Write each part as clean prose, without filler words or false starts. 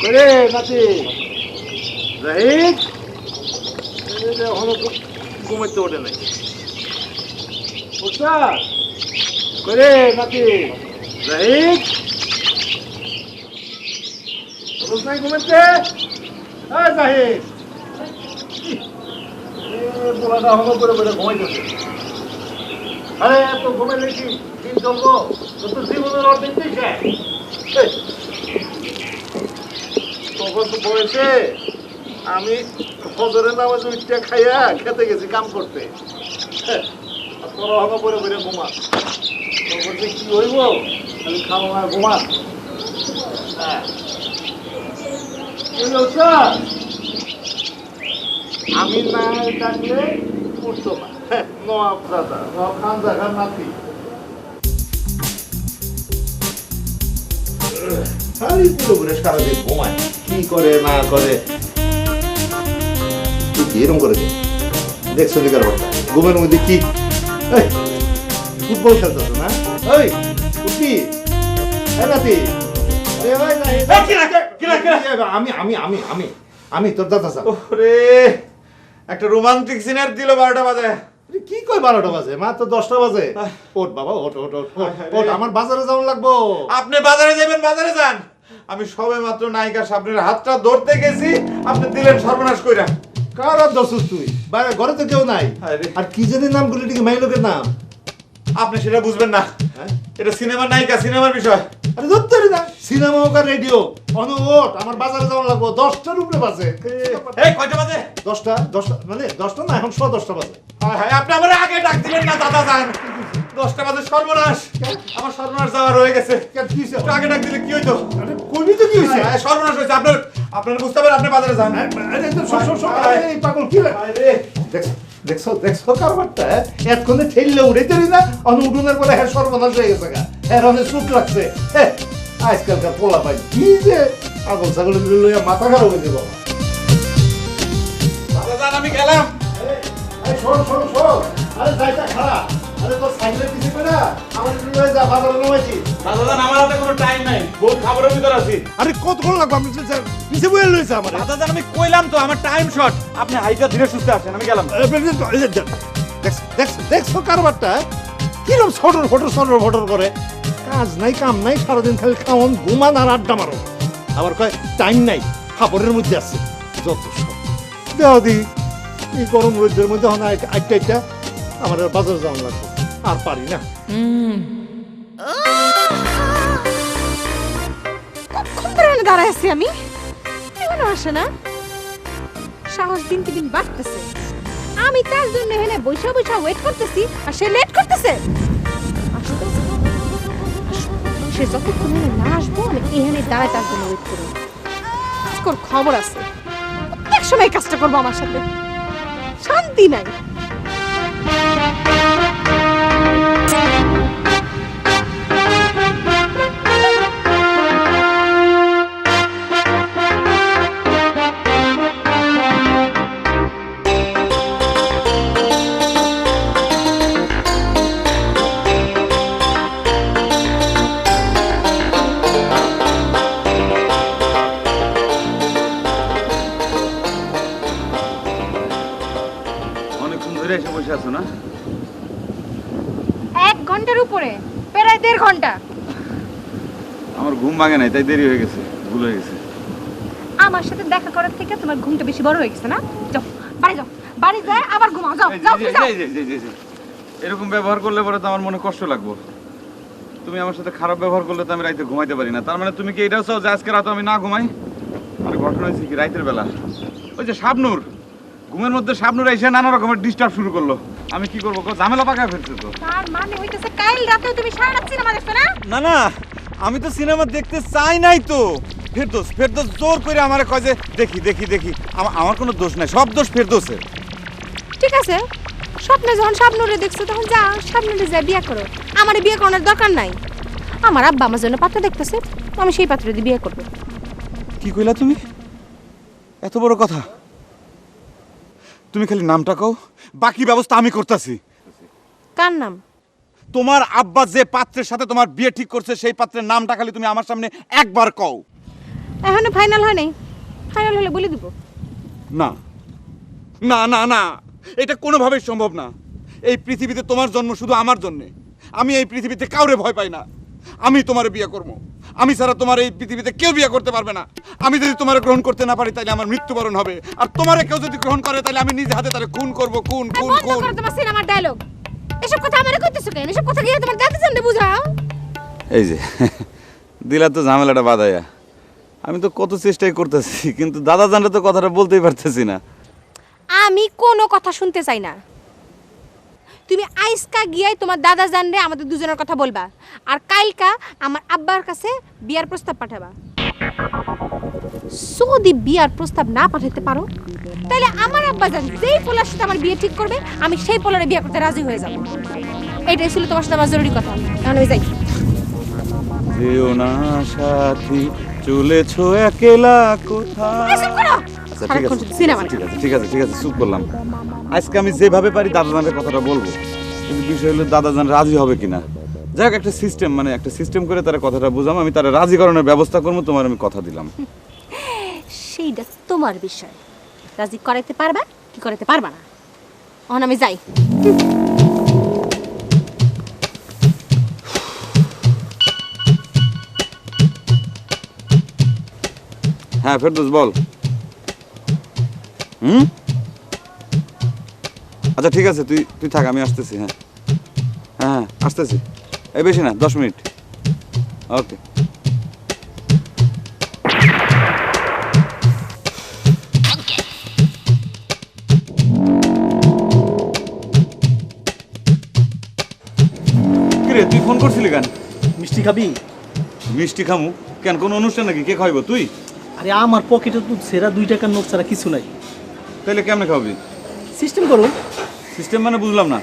করে নাতি জাহিদ এখনো ঘুমাইতে ওঠে নাই বুঝছা করে নাতি জাহিদ নাই ঘুমাইতে জাহিদ পোলাটা এখনো করে করে ঘুমাইতেছে আরে এত ঘুমাইলে কি দিন চলবো তো জীবনের অর্ধেকটাই শেষ তখন তো বয়সে আমি ফজরের নামাজ উঠতে খাইয়া খেতে গেছি কাম করতে তোরা হবা পরে পরে ঘুমা তখন যে কি হইব আমি খাওয়া হয় ঘুমা আমি না ডাকলে উঠতো না নবাব দাদা নবাব খান জাগার নাতি খালি পুরোপুরি সারাদিন ঘুমায় কি করে না করে তুই এরকম করে দেখছো দিকার কথা ঘুমের মধ্যে কি ফুটবল খেলতেছ না ওই উঠবি আমি আমি আমি আমি আমি তোর দাদা ওরে একটা রোমান্টিক সিনার দিল 12টা বাজে কি কই 12টা বাজে মাত্র 10টা বাজে ওঠ বাবা ওঠ ওঠ ওঠ ওঠ আমার বাজারে যাওয়া লাগবো আপনি বাজারে যাবেন বাজারে যান আমি সবে মাত্র নায়িকা সামনের হাতটা ধরতে গেছি আপনি দিলেন সর্বনাশ কইরা কার আর দোষ তুই বাইরে ঘরে তো কেউ নাই আর কি জানি নাম বলি ঠিক মাই লোকের নাম আপনি সেটা বুঝবেন না এটা সিনেমার নায়িকা সিনেমার বিষয় আরে ধরতে না সিনেমা হোক আর রেডিও অনুট আমার বাজারে যাওয়া লাগবো 10টার উপরে বাজে এই কয়টা বাজে 10টা মানে 10টা না এখন 10:30 বাজে হ্যাঁ আপনি আমার আগে ডাক দিবেন না দাদা যান 10টা বাজে সর্বনাশ আমার সর্বনাশ যাওয়া রয়ে গেছে কি হইছে আগে ডাক দিলে কি হইতো আরে কইবি তো কি হইছে সর্বনাশ হইছে আপনার বুঝতে পারেন আপনি বাজারে যান আরে তো সব এই পাগল কি রে দেখছো কারবারটা এতক্ষণে ঠেললে উড়েতে না অনুগুণের পরে হ্যাঁ সর্বনাশ হয়ে গেছে গা হ্যাঁ অনেক সুখ লাগছে হ্যাঁ আজকালকার পোলা ভাই কি যে পাগল ছাগল লইয়া মাথা খারাপ হয়ে যাবো দাদা যান আমি গেলাম শোন আরে যাইটা খারাপ আরে তোর সাইকেলের পিছে কইরা আমার লয়ে যা বাজারে নামাইছি দাদা যান আমার হাতে কোনো টাইম নাই বহুত খাবারের ভিতর আছি আরে কতক্ষণ লাগবে আমি পিছে বইয়া লইছে আমার দাদা যান আমি কইলাম তো আমার টাইম শর্ট আপনি হাইটা ধীরে সুস্থে আসেন আমি গেলাম দেখছো কারবারটা কিরম সটর করে কাজ নাই কাম নাই সারাদিন খালি খাওন ঘুমান আর আড্ডা মারো আবার কয় টাইম নাই খাবারের মধ্যে আছে যত সব দেওয়া দি এই গরম রোদের মধ্যে হন আড্ডা আমার বাজারে যাওয়া লাগবে আর পারি না কতক্ষণ ধরে দাঁড়ায় আছি আমি এখনো আসে না সাহস দিন দিন বাড়তেছে আমি তার জন্য এখানে বৈশা ওয়েট করতেছি আর সে লেট করতেছে সে যতক্ষণ না আসবো আমি এখানে দাঁড়ায় তার জন্য ওয়েট করবো আজকের খবর আছে এক সময় কাজটা করবো আমার সাথে শান্তি নাই ঘন্টার উপরে প্রায় 1.5 ঘন্টা আমার ঘুম ভাঙে নাই তাই দেরি হয়ে গেছে ভুল হয়ে গেছে আমার সাথে দেখা করার থেকে তোমার ঘুমটা বেশি বড় হয়ে গেছে না যাও বাড়ি যাও বাড়ি যায় আবার ঘুমাও, যাও যাও তুমি যাও। এরকম ব্যবহার করলে পরে তো আমার মনে কষ্ট লাগবে। তুমি আমার সাথে খারাপ ব্যবহার করলে তো আমি রাইতে ঘুমাইতে পারি না। তার মানে তুমি কি এটাও চাও যে আজকে রাতে আমি না ঘুমাই? আর ঘটনা হয়েছে কি, রাতের বেলা ওই যে শাবনূর, ঘুমের মধ্যে শাবনূর এসে নানা রকমের ডিস্টার্ব শুরু করলো। আমি কি করবো, ঝামেলা পাকায় ফেলছে তো। তার মানে হইতেছে কাল রাতে তুমি সারা রাত সিনেমা দেখছো না? না না, আমি তো সিনেমা দেখতে চাই নাই তো। ফেরদৌস ফেরদৌস জোর করে আমারে কয় যে দেখি দেখি দেখি। আমার কোনো দোষ নাই, সব দোষ ফেরদৌসের। ঠিক আছে, স্বপ্নে যখন শাবনূরে দেখছো তখন যাও শাবনূরে যা বিয়ে করো। আমার বিয়ে করার দরকার নাই। আমার আব্বা আমার জন্য পাত্র দেখতেছে, আমি সেই পাত্র দিয়ে বিয়ে করবো। কি কইলা তুমি? এত বড় কথা? তুমি খালি নামটা কও, বাকি ব্যবস্থা আমি করতেছি। কার নাম? তোমার আব্বা যে পাত্রের সাথে তোমার বিয়ে ঠিক করছে সেই পাত্রের নামটা খালি তুমি আমার সামনে একবার কও। এখনো ফাইনাল হয় নাই, ফাইনাল হলে বলে দিব। না না না না, এটা কোনোভাবেই সম্ভব না। এই পৃথিবীতে তোমার জন্ম শুধু আমার জন্যে। আমি এই পৃথিবীতে কাউরে ভয় পাই না। আমি তোমার বিয়ে করব। আমি ছাড়া তোমার এই পৃথিবীতে কেউ বিয়ে করতে পারবে না। আমি যদি তোমার গ্রহণ করতে না পারি তাহলে আমার মৃত্যুবরণ হবে। আর তোমারে কেউ যদি গ্রহণ করে তাহলে আমি নিজে হাতে তারে খুন করব। খুন খুন বন্ধ খুন। করো তোমার সিনেমার ডায়লগ। এসব কথা আমারে কইতেছো কেন? এসব কথা গিয়ে তোমার দাদি জানতে বুঝাও। এই যে দিলা তো ঝামেলাটা বাঁধাইয়া। আমি তো কত চেষ্টাই করতেছি, কিন্তু দাদা জানলে তো কথাটা বলতেই পারতেছি না। আমি কোনো কথা শুনতে চাই না। তুমি আইসকা গিয়াই তোমার দাদা জানলে আমাদের দুজনের কথা বলবা, আর কালকা আমার আব্বার কাছে বিয়ার প্রস্তাব পাঠাবা। যদি বিয়ার প্রস্তাব না পাঠাতে পারো তাহলে আমার আব্বা জান যেই পোলার সাথে আমার বিয়ে ঠিক করবে আমি সেই পোলারে বিয়ে করতে রাজি হয়ে যাব। এটাই ছিল তোমার সাথে আমার জরুরি কথা। এখন আমি যাই। যেও না সাথী, চলেছো একলা কোথায়। এসব করো। আচ্ছা, ঠিক সারাক্ষণ আছে, শুধু সিনেমা। ঠিক আছে, ঠিক আছে, ঠিক আছে, চুপ করলাম। আজকে আমি যেভাবে পারি দাদাজানের কথাটা বলবো, কিন্তু বিষয় হলো দাদাজান রাজি হবে কিনা। যাই হোক, একটা সিস্টেম, মানে একটা সিস্টেম করে তারা কথাটা বুঝাম, আমি তারা রাজি করানোর ব্যবস্থা করবো। তোমার আমি কথা দিলাম। সেইটা তোমার বিষয়। রাজি করাইতে পারবা কি করাইতে পারবা না। এখন আমি যাই। হ্যাঁ ফেরদৌস বল। হুম, আচ্ছা ঠিক আছে, তুই তুই থাক, আমি আসতেছি। হ্যাঁ হ্যাঁ হ্যাঁ, আসতেছি। এই বেশি না, 10 মিনিট। ওকে। কিরে, তুই ফোন করছিলি কেন? মিষ্টি খাবি? মিষ্টি খামু কেন? কোন অনুষ্ঠান নাকি? কে খাইব? তুই? আরে আমার পকেটে তো সেরা 2 টাকার নোট ছাড়া কিছু নাই। তাহলে কেমনে খাওয়াবি? সিস্টেম করুন। সিস্টেম মানে বুঝলাম না।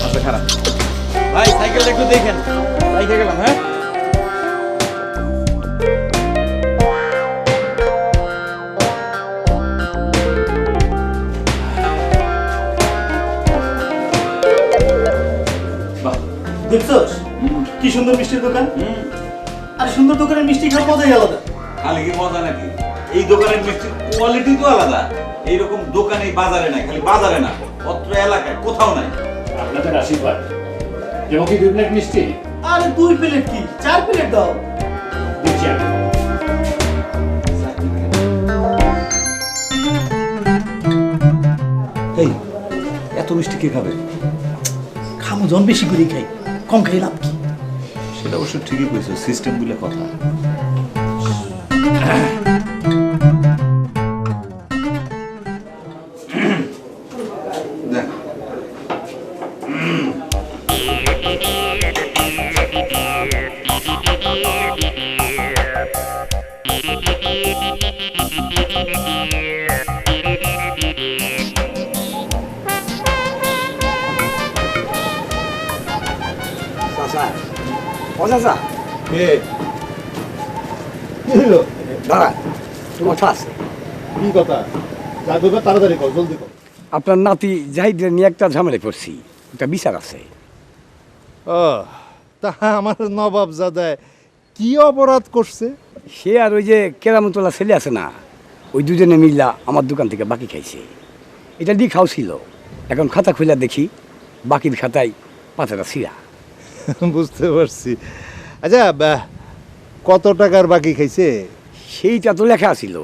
আচ্ছা খারাপ ভাই, সাইকেলটা একটু দেখেন। রাইখে গেলাম। হ্যাঁ দেখছস কি সুন্দর মিষ্টির দোকান। আর সুন্দর দোকানের মিষ্টি খাওয়ার মজাই আলাদা। খালি কি মজা নাকি? এই দোকানের মিষ্টির কোয়ালিটি তো আলাদা। এইরকম দোকান এই বাজারে নাই, খালি বাজারে না, অত্র এলাকায় কোথাও নাই। আপনাদের আশীর্বাদ। যেমন কি 2 প্লেট মিষ্টি আরে 2 প্লেট কি 4 প্লেট দাও। দিচ্ছি আমি। এই এত মিষ্টি কে খাবে? খামো জন বেশি করে খাই, কম খাই লাভ কি? সেটা অবশ্য ঠিকই কইছো, সিস্টেম গুলো কথা। চাচা, ও চাচা, কে? কি হলো? দাঁড়া, কথা আছে। কি কথা? যা করবে তাড়াতাড়ি কর, জলদি কর। আপনার নাতি জাহিদের নিয়ে একটা ঝামেলায় পড়ছি, একটা বিচার আছে। ও, তা আমার নবাব জাদায় কি অপরাধ করছে? সে আর ওই যে কেরামতলা ছেলে আছে না, ওই দুজনে মিল্লা আমার দোকান থেকে বাকি খাইছে। এটা দিয়ে খাও ছিল। এখন খাতা খুলে দেখি বাকির খাতায় পাতাটা ছিঁড়া। বুঝতে পারছি। আচ্ছা, কত টাকার বাকি খাইছে? সেইটা তো লেখা ছিল।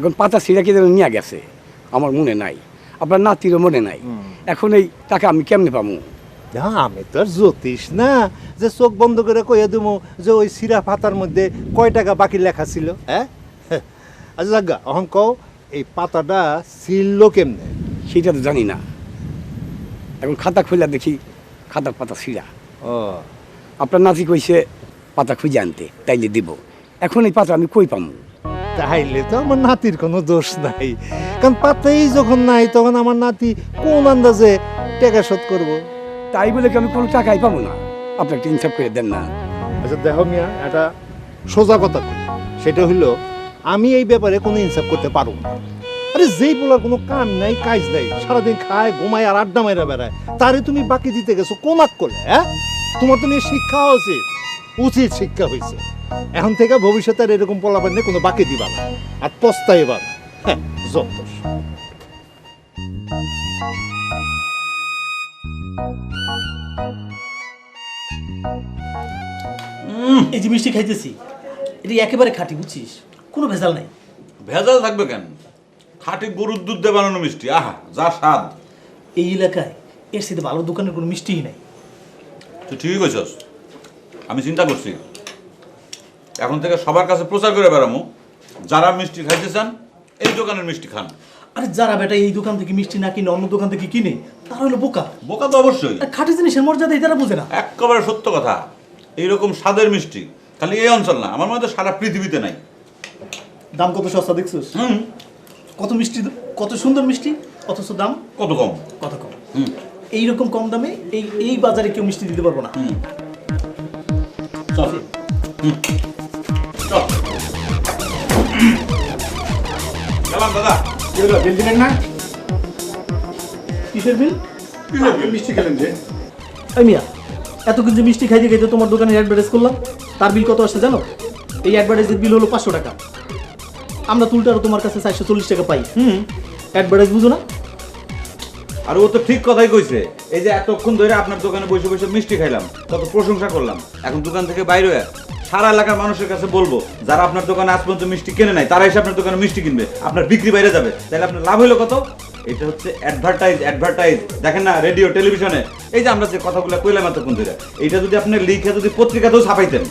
এখন পাতা ছিঁড়া কি যেন নিয়ে গেছে আমার মনে নাই, আপনার নাতিরও মনে নাই। এখন এই টাকা আমি কেমনে পাবো? না আমি তো আর জ্যোতিষ না যে চোখ বন্ধ করে কইয়া দেবো যে ওই সিরা পাতার মধ্যে কয় টাকা বাকি লেখা ছিল। হ্যাঁ আচ্ছা জাগা অহন কও এই পাতাটা ছিল কেমনে? সেটা তো জানি না। এখন খাতা খুলে দেখি খাতার পাতা ছিঁড়া। ও আপনার নাতি কইছে পাতা খুঁজে আনতে, তাইলে দিব। এখন এই পাতা আমি কই পাবো? তাইলে তো আমার নাতির কোনো দোষ নাই, কারণ পাতাই যখন নাই তখন আমার নাতি কোন আন্দাজে টাকা শোধ করবো? তাই বলে কি আমি কোনো টাকাই পাবো না? আপনি একটা ইনসাফ করে দেন না। আচ্ছা দেখো মিয়া, একটা সোজা কথা কই, সেটা হইলো আমি এই ব্যাপারে কোনো ইনসাফ করতে পারবো না। আরে যেই বলার কোনো কাম নাই কাজ নাই, সারাদিন খায় ঘুমায় আর আড্ডা মাইরা বেড়ায়, তারে তুমি বাকি দিতে গেছো কোন আক করলে? হ্যাঁ তোমার তো নিয়ে শিক্ষা উচিত, উচিত শিক্ষা হয়েছে। এখন থেকে ভবিষ্যতে আর এরকম পোলাপান নিয়ে কোনো বাকি দিবা না আর পস্তাইবা না। হ্যাঁ যত সব। এই যে মিষ্টি খাইতেছি এটা একেবারে খাঁটি, বুঝছিস? কোনো ভেজাল নাই। ভেজাল থাকবে কেন? খাঁটি গরুর দুধ দিয়ে বানানো মিষ্টি, আহা যা স্বাদ। এই এলাকায় এর সাথে ভালো দোকানের কোনো মিষ্টিই নাই। তুই ঠিকই কইছস। আমি চিন্তা করছি এখন থেকে সবার কাছে প্রচার করে বেড়ামো, যারা মিষ্টি খাইতে চান এই দোকানের মিষ্টি খান। আরে যারা বেটা এই দোকান থেকে মিষ্টি না কিনে অন্য দোকান থেকে কিনে তারা হলো বোকা। বোকা তো অবশ্যই, আর খাঁটি জিনিসের মর্যাদা এটারা বোঝে না। একেবারে সত্য কথা। এইরকম স্বাদের মিষ্টি খালি এই অঞ্চল না, আমার মনে হয় সারা পৃথিবীতে নাই। দাম কত সস্তা দেখছিস? কত মিষ্টি, কত সুন্দর মিষ্টি, অথচ দাম কত কম। কত কম। এইরকম কম দামে এই এই বাজারে কেউ মিষ্টি দিতে পারবো না। চল। চল। গেলাম দাদা। বিল দিলেন না? কিসের বিল? মিষ্টি খেলেন যে? এই মিয়া, এত কিছু মিষ্টি খাইতে খাইতে তোমার দোকানে অ্যাডভার্টাইজ করলাম, তার বিল কত আসছে জানো? এই অ্যাডভার্টাইজের বিল হলো 500 টাকা। আমরা তুলটারও তোমার কাছে 440 টাকা পাই। অ্যাডভার্টাইজ বুঝো না? আর ও তো ঠিক কথাই কইছে। এই যে এতক্ষণ ধরে আপনার দোকানে বসে বসে মিষ্টি খাইলাম, কত প্রশংসা করলাম, এখন দোকান থেকে বাইরে হয়ে সারা এলাকার মানুষের কাছে বলবো যারা আপনার দোকানে আজ পর্যন্ত মিষ্টি কেনে নাই তারা এসে আপনার দোকানে মিষ্টি কিনবে, আপনার বিক্রি বাইরে যাবে, তাহলে আপনার লাভ হইলো কত? এটা হচ্ছে অ্যাডভার্টাইজ। অ্যাডভার্টাইজ দেখেন না রেডিও টেলিভিশনে, এই যে আমরা যে কথাগুলো কইলাম এতক্ষণ ধরে, এইটা যদি আপনি লিখে যদি পত্রিকাতেও ছাপাইতেন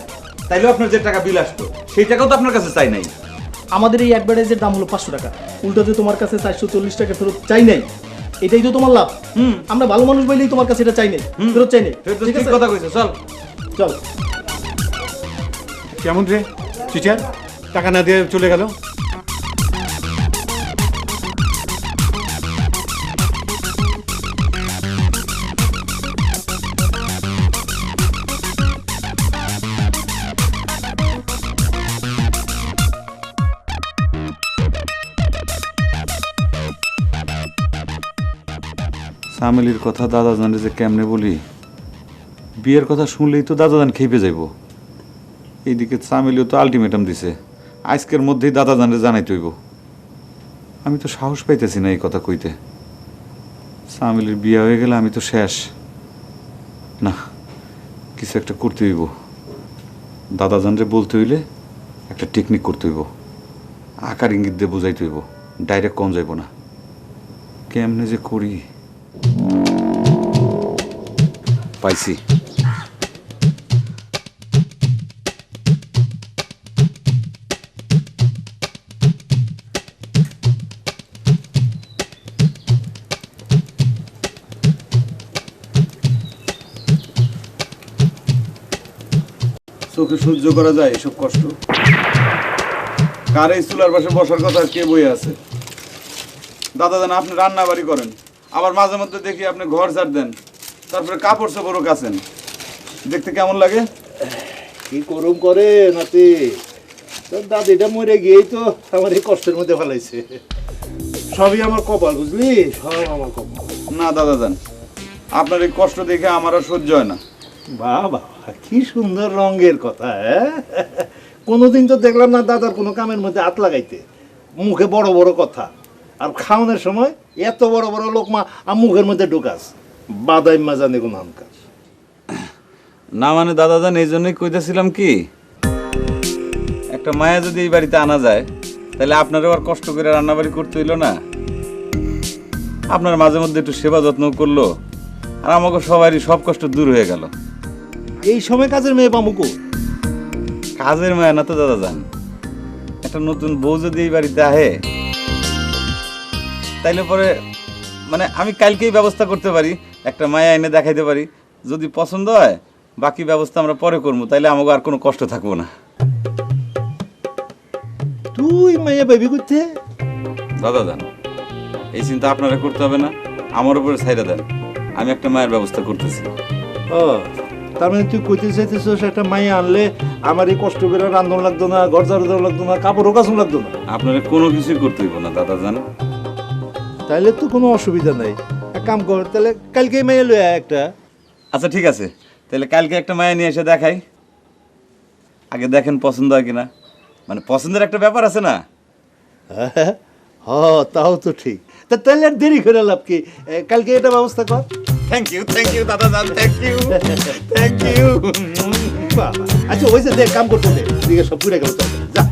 তাইলেও আপনার যে টাকা বিল আসতো সেই টাকাও তো আপনার কাছে চাই নাই। আমাদের এই অ্যাডভার্টাইজের দাম হলো 500 টাকা, উল্টোতে তোমার কাছে 440 টাকা ফেরত চাই নাই। এটাই তো তোমার লাভ। আমরা ভালো মানুষ বলেই তোমার কাছে এটা চাই নাই, ফেরত চাই নাই। ঠিক কথা কইছে। চল চল। কেমন রে টিচার, টাকা না দিয়ে চলে গেল? সামিলির কথা দাদা জানে যে কেমনে বলি, বিয়ের কথা শুনলেই তো দাদা জান খেপে যাইব। এইদিকে সামিলিও তো আলটিমেটাম দিছে, আজকের মধ্যেই দাদা জানে জানাইতে হইব। আমি তো সাহস পাইতেছি না এই কথা কইতে। সামিলির বিয়ে হয়ে গেলে আমি তো শেষ। না, কিছু একটা করতে হইব। দাদা জানরে বলতে হইলে একটা টেকনিক করতে হইব, আকার ইঙ্গিত দিয়ে বোঝাইতে হইব, ডাইরেক্ট কম যাইব না। কেমনে যে করি। পাইছি। চোখে সহ্য করা যায় এসব কষ্ট? কার এই চুলার পাশে বসার কথা কে বই আছে? দাদা জান আপনি রান্না বাড়ি করেন, আবার মাঝে মধ্যে দেখি আপনি ঘর ঝাড় দেন, তারপরে কাপড় চোপড়ও কাছেন, দেখতে কেমন লাগে? কি করুম করে নাতি, তোর দাদিটা মরে গিয়েই তো আমার এই কষ্টের মধ্যে ফেলাইছে। সবই আমার কপাল, বুঝলি, সব আমার কপাল। না দাদা জান, আপনার এই কষ্ট দেখে আমার আর সহ্য হয় না। বাবা কি সুন্দর রঙের কথা। হ্যাঁ কোনোদিন তো দেখলাম না দাদার কোনো কামের মধ্যে হাত লাগাইতে। মুখে বড় বড় কথা, আর খাওয়ানোর সময় এত বড় বড় লোকমা মুখের মধ্যে ঢুকাস, বাদাই মাজানে কোনো আনকার না। মানে দাদা জান এই জন্যই কইতেছিলাম কি, একটা মায়া যদি এই বাড়িতে আনা যায় তাহলে আপনারও আর কষ্ট করে রান্নাবাড়ি করতে হইলো না, আপনার মাঝে মধ্যে একটু সেবা যত্ন করলো, আর আমাকে সবারই সব কষ্ট দূর হয়ে গেল। এই সময় কাজের মেয়ে পামুকো। কাজের মায়া না তো দাদা যান, একটা নতুন বউ যদি এই বাড়িতে আহে তাইলে পরে মানে আমি কালকেই ব্যবস্থা করতে পারি, একটা মায়া এনে দেখাইতে পারি, যদি পছন্দ হয় বাকি ব্যবস্থা আমরা পরে করবো, তাইলে আমাকে আর কোনো কষ্ট থাকবো না। তুই মাইয়া বেবি করতে? দাদা যান, এই চিন্তা আপনারা করতে হবে না, আমার উপরে ছাইড়া দেন, আমি একটা মায়ের ব্যবস্থা করতেছি। ও তার মানে তুই কইতে চাইতেছিস একটা মাইয়া আনলে আমার এই কষ্ট করে রান্ধন লাগতো না, ঘর ঝাড়ু দেওয়া লাগতো না, কাপড়ও কাচন লাগতো না। আপনারা কোনো কিছুই করতে হইব না দাদা যান। তাইলে তো কোনো অসুবিধা নাই, এক কাম কর তাহলে কালকেই মাইয়া লই আয় একটা। আচ্ছা ঠিক আছে, তাহলে কালকে একটা মায়া নিয়ে এসে দেখাই, আগে দেখেন পছন্দ হয় কিনা, মানে পছন্দের একটা ব্যাপার আছে না। হ তাও তো ঠিক, তা তাহলে আর দেরি করে লাভ কি, কালকে এটা ব্যবস্থা কর। থ্যাংক ইউ দাদা যান, থ্যাংক ইউ। বাবা, আচ্ছা ওই যে দেখ কাম করতে দে, দিকে সব পুরে গেল, চল যা।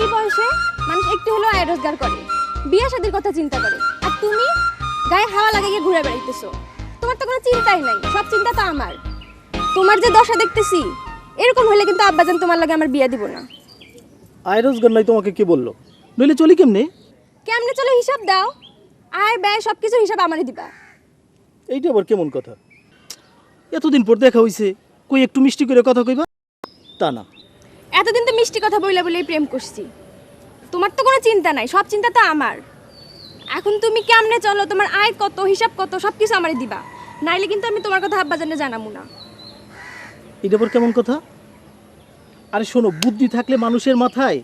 এই বয়সে মানুষ একটু হলেও আয় রোজগার করে, বিয়ে শাদীর কথা চিন্তা করে, আর তুমি গায়ে হাওয়া লাগিয়ে ঘুরে বেড়াইতেছো। তোমার তো কোনো চিন্তাই নাই, সব চিন্তা তো আমার। তোমার যে দশা দেখতেছি, এরকম হলে কিন্তু আব্বাজান তোমার লাগে আমার বিয়ে দিব না। আয় রোজগার নাই তোমাকে কে বললো? নইলে চলি কেমনে? কেমনে চলো হিসাব দাও, আয় ব্যয় সব কিছুর হিসাব আমারই দিবা। এইটা আবার কেমন কথা? এতদিন পর দেখা হইছে, কই একটু মিষ্টি করে কথা কইবা? তা না। এতদিন তো মিষ্টি কথা বইলা বলেই প্রেম করছি, তোমার তো কোনো চিন্তা নাই, সব চিন্তা তো আমার। এখন তুমি কেমনে চলো, তোমার আয় কত, হিসাব কত, সব কিছু আমারই দিবা, নাইলে কিন্তু আমি তোমার কথা আব্বাজানে জানাবো না। এটা আবার কেমন কথা? আরে শোনো, বুদ্ধি থাকলে মানুষের মাথায়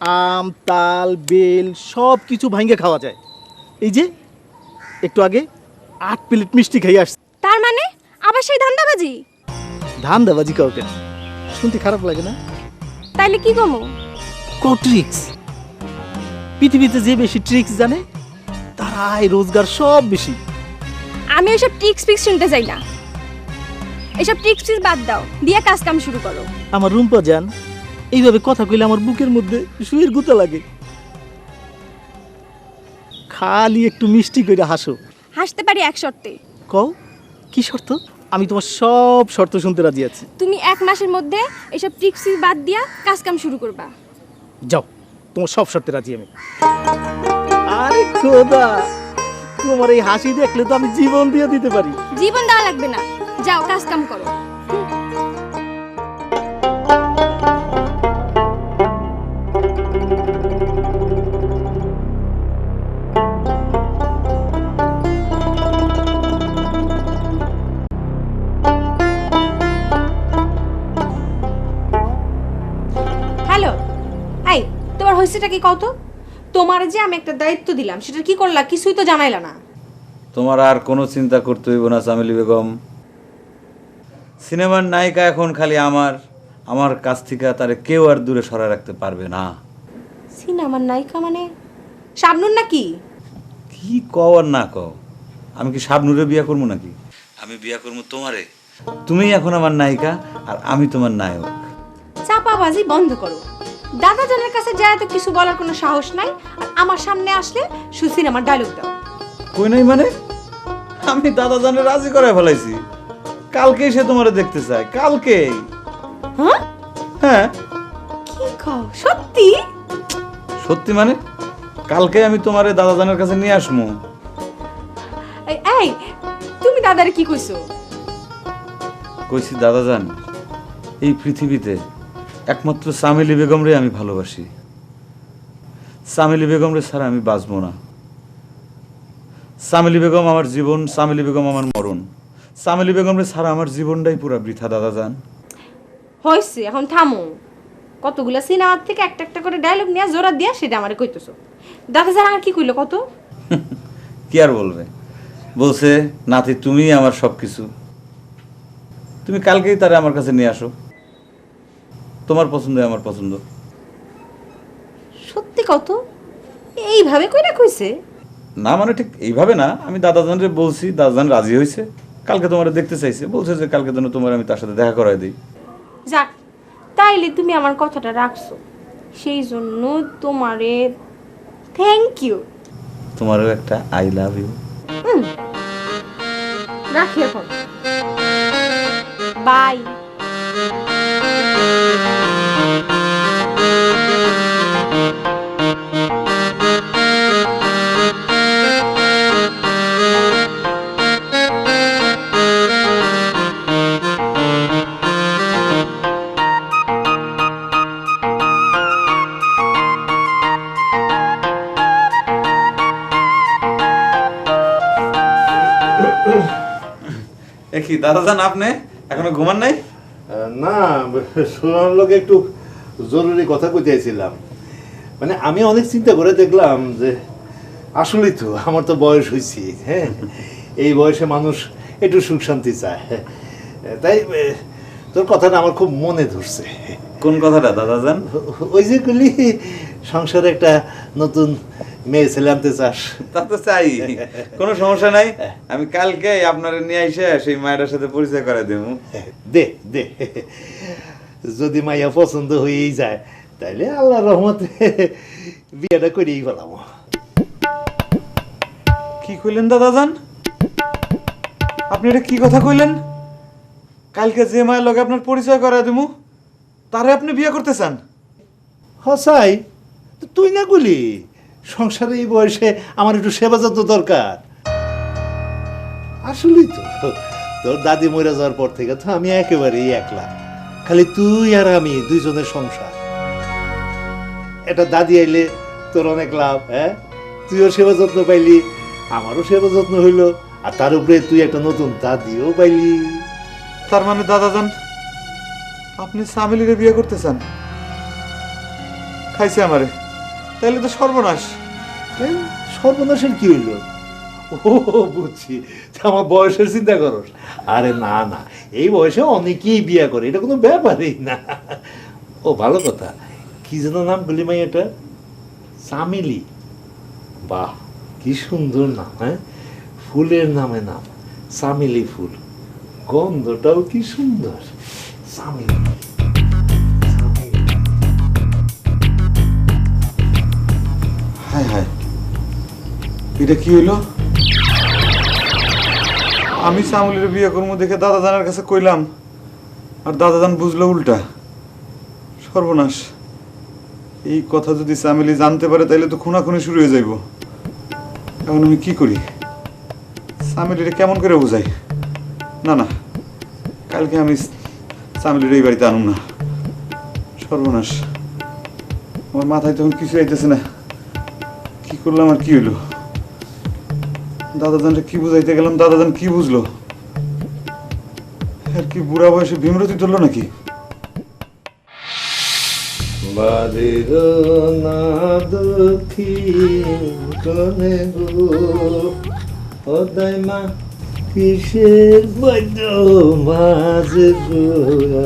আম, তাল, বেল সব কিছু ভাঙ্গে খাওয়া যায়। এই যে একটু আগে 8 প্লেট মিষ্টি খাই আসছে। তার মানে আবার সেই ধান্দাবাজি? ধান্দাবাজি কাউকে শুনতে খারাপ লাগে না? তাইলে কি কমো? ট্রিক্স। পৃথিবীতে যে বেশি ট্রিক্স জানে তার আয় রোজগার সব বেশি। আমি ওইসব ট্রিক্স ফিক্স শুনতে চাই না, এসব ট্রিক্স ফিক্স বাদ দাও, দিয়ে কাজ কাম শুরু করো। আমার রুম্পা জান, এইভাবে কথা কইলে আমার বুকের মধ্যে শুয়ের গুতা লাগে। খালি একটু মিষ্টি করে হাসো। হাসতে পারি এক শর্তে। কও, কি শর্ত? আমি তোমার সব শর্ত শুনতে রাজি আছি। তুমি 1 মাসের মধ্যে এসব ট্রিক্স ফিক্স বাদ দিয়া কাজ কাম শুরু করবা। যাও, তোমার সব শর্তে রাজি আমি। আরে খোদা, তোমার এই হাসি দেখলে তো আমি জীবন দিয়ে দিতে পারি। জীবন দেওয়া লাগবে না, যাও কাজ কাম করো। হ্যালো, এই তোমার হয়েছেটা কি কত? তোমার যে আমি একটা দায়িত্ব দিলাম সেটা কি করলা? কিছুই তো জানাইলা না। তোমার আর কোনো চিন্তা করতে হইব না চামেলি বেগম, সিনেমার নায়িকা এখন খালি আমার কাছ থেকে তারে কেউ আর দূরে সরায় রাখতে পারবে না। সিনেমার নায়িকা মানে শাবনুর নাকি? কি কও আর না কও, আমি কি শাবনুরে বিয়া করবো নাকি? আমি বিয়া করবো তোমারে, তুমিই এখন আমার নায়িকা আর আমি তোমার নায়ক। চাপাবাজি বন্ধ করো। দাদাজানের কাছে যায় তো কিছু বলার কোনো সাহস নাই, আর আমার সামনে আসলে শুধু সিনেমার ডায়লগ দাও। কই নাই মানে? আমি দাদা জানে রাজি করে ফেলাইছি, কালকেই সে তোমারে দেখতে চায়, কালকেই। হ্যাঁ হ্যাঁ। কি কও, সত্যি? সত্যি মানে কালকে আমি তোমারে দাদা জানের কাছে নিয়ে আসমু। এই তুমি দাদারে কি কইছো? কইছি দাদা জান, এই পৃথিবীতে একমাত্র চামেলি বেগমরে আমি ভালোবাসি, চামেলি বেগমরে ছাড়া আমি বাঁচবো না। চামেলি বেগম আমার জীবন, চামেলি বেগম আমার মরণ, চামেলি বেগমরে ছাড়া আমার জীবনটাই পুরা বৃথা দাদা জান। হইছে, এখন থামো। কতগুলা সিনেমার থেকে একটা একটা করে ডায়লগ নিয়ে জোরা দিয়া সেটা আমারে কইতেছো। দাদা জান আর কি কইলো কত? কি আর বলবে, বলছে নাতি তুমি আমার সব কিছু, তুমি কালকেই তারে আমার কাছে নিয়ে আসো, তোমার পছন্দ আমার পছন্দ। সত্যি কত? এইভাবে কইরা কইছে? না মানে ঠিক এইভাবে না, আমি দাদাজানরে বলছি, দাদাজান রাজি হয়েছে, কালকে তোমার দেখতে চাইছে, বলছে যে কালকে যেন তোমার আমি তার সাথে দেখা করাই দিই। যাক, তাইলে তুমি আমার কথাটা রাখছো, সেই জন্য তোমারে থ্যাংক ইউ। তোমারও একটা আই লাভ ইউ। রাখি এখন, বাই। কি দাদাজান আপনি এখনো ঘুমান নাই? না, শোনার লোক একটু জরুরি কথা কইতেছিলাম। মানে আমি অনেক চিন্তা করে দেখলাম যে আসলেই তো আমার তো বয়স হয়েছে, হ্যাঁ, এই বয়সে মানুষ একটু সুখ শান্তি চায়, তাই তোর কথাটা আমার খুব মনে ধরছে। কোন কথাটা দাদাজান? ওই যে কলি সংসারে একটা নতুন মেয়ে ছেলে আনতে চাস। তা তো চাই, কোনো সমস্যা নাই, আমি কালকে আপনারা নিয়ে এসে সেই মায়ের সাথে পরিচয় করে দেব। দে দে, যদি মাইয়া পছন্দ হয়েই যায় তাইলে আল্লাহ রহমতে বিয়েটা করেই ফেলাম। কি কইলেন দাদাজান? আপনি এটা কি কথা কইলেন? কালকে যে মায়ের লগে আপনার পরিচয় করে দেবো তারে আপনি বিয়ে করতে চান? হসাই, তুই না গুলি সংসারে এই বয়সে আমার একটু সেবা যত্ন দরকার। আসলেই তো তোর দাদি মরে যাওয়ার পর থেকে তো আমি একেবারেই একলা, খালি তুই আর আমি দুইজনের সংসার। এটা দাদি আইলে তোর অনেক লাভ, হ্যাঁ, তুইও সেবা যত্ন পাইলি, আমারও সেবা যত্ন হইলো, আর তার উপরে তুই একটা নতুন দাদিও পাইলি। তার মানে দাদাজান আপনি সামিলিরে বিয়ে করতে চান? খাইছে আমারে, তাহলে তো সর্বনাশ। কেন সর্বনাশের কি হইল? ও বুঝছি, আমার বয়সের চিন্তা করস। আরে না না, এই বয়সে অনেকেই বিয়ে করে, এটা কোনো ব্যাপারই না। ও ভালো কথা, কি যেন নাম বলি মাই, এটা চামেলি। বাহ, কি সুন্দর নাম, হ্যাঁ, ফুলের নামে নাম চামেলি ফুল, গন্ধটাও কি সুন্দর। চামেলি, হায় হায়, এটা কি হইলো? আমি সামুলির বিয়ে করবো দেখে দাদাজানের কাছে কইলাম, আর দাদাজান বুঝলো উল্টা। সর্বনাশ, এই কথা যদি সামিলি জানতে পারে তাহলে তো খুনাখুনি শুরু হয়ে যাইব। এখন আমি কি করি? সামিলিরে কেমন করে বোঝাই? না না, কালকে আমি সামিলির এই বাড়িতে আনুম না। সর্বনাশ, আমার মাথায় তখন কিছু আইতেছে না, কি করলাম আর কি হইলো? দাদাজানটা কি বুঝাইতে গেলাম, দাদাজান কি বুঝলো? আর কি বুড়া বয়সে ভীমরতি ধরলো নাকি? বাদির না দুঃখী কনে গো, ওদাই মা কিসের বৈদ্য মাঝে গো,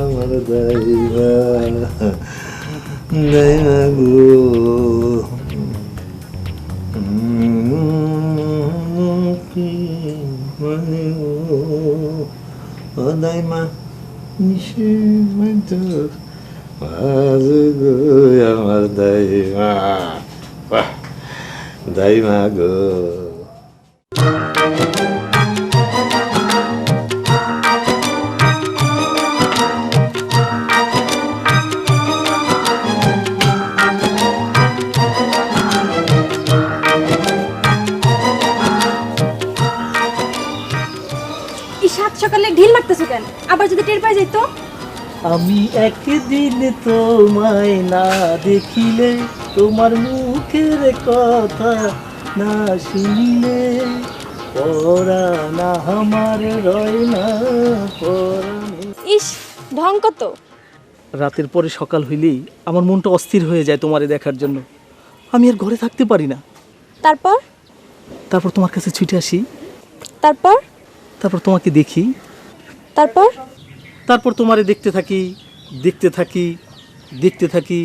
আমার দাইমা দাইমা গো, মানে গো, ওদাই মা কিসের বৈদ্য মাঝে গো, আমার দাইমা, বাহ দাইমা গো। এই সাত সকালে ঢিল মারতেছো কেন? আবার যদি টের পাই যাইতো? আমি একদিন তোমায় না দেখিলে, তোমার মুখের কথা না শুনিলে, পরানা আমার রয় না পরাণে। ইস, ঢং কত! রাতের পরে সকাল হইলেই আমার মনটা অস্থির হয়ে যায় তোমারে দেখার জন্য। আমি আর ঘরে থাকতে পারি না। তারপর তারপর তোমার কাছে ছুটে আসি, তারপর তারপর তোমাকে দেখি, তারপর তারপর তোমারে দেখতে থাকি, দেখতে থাকি, দেখতে থাকি।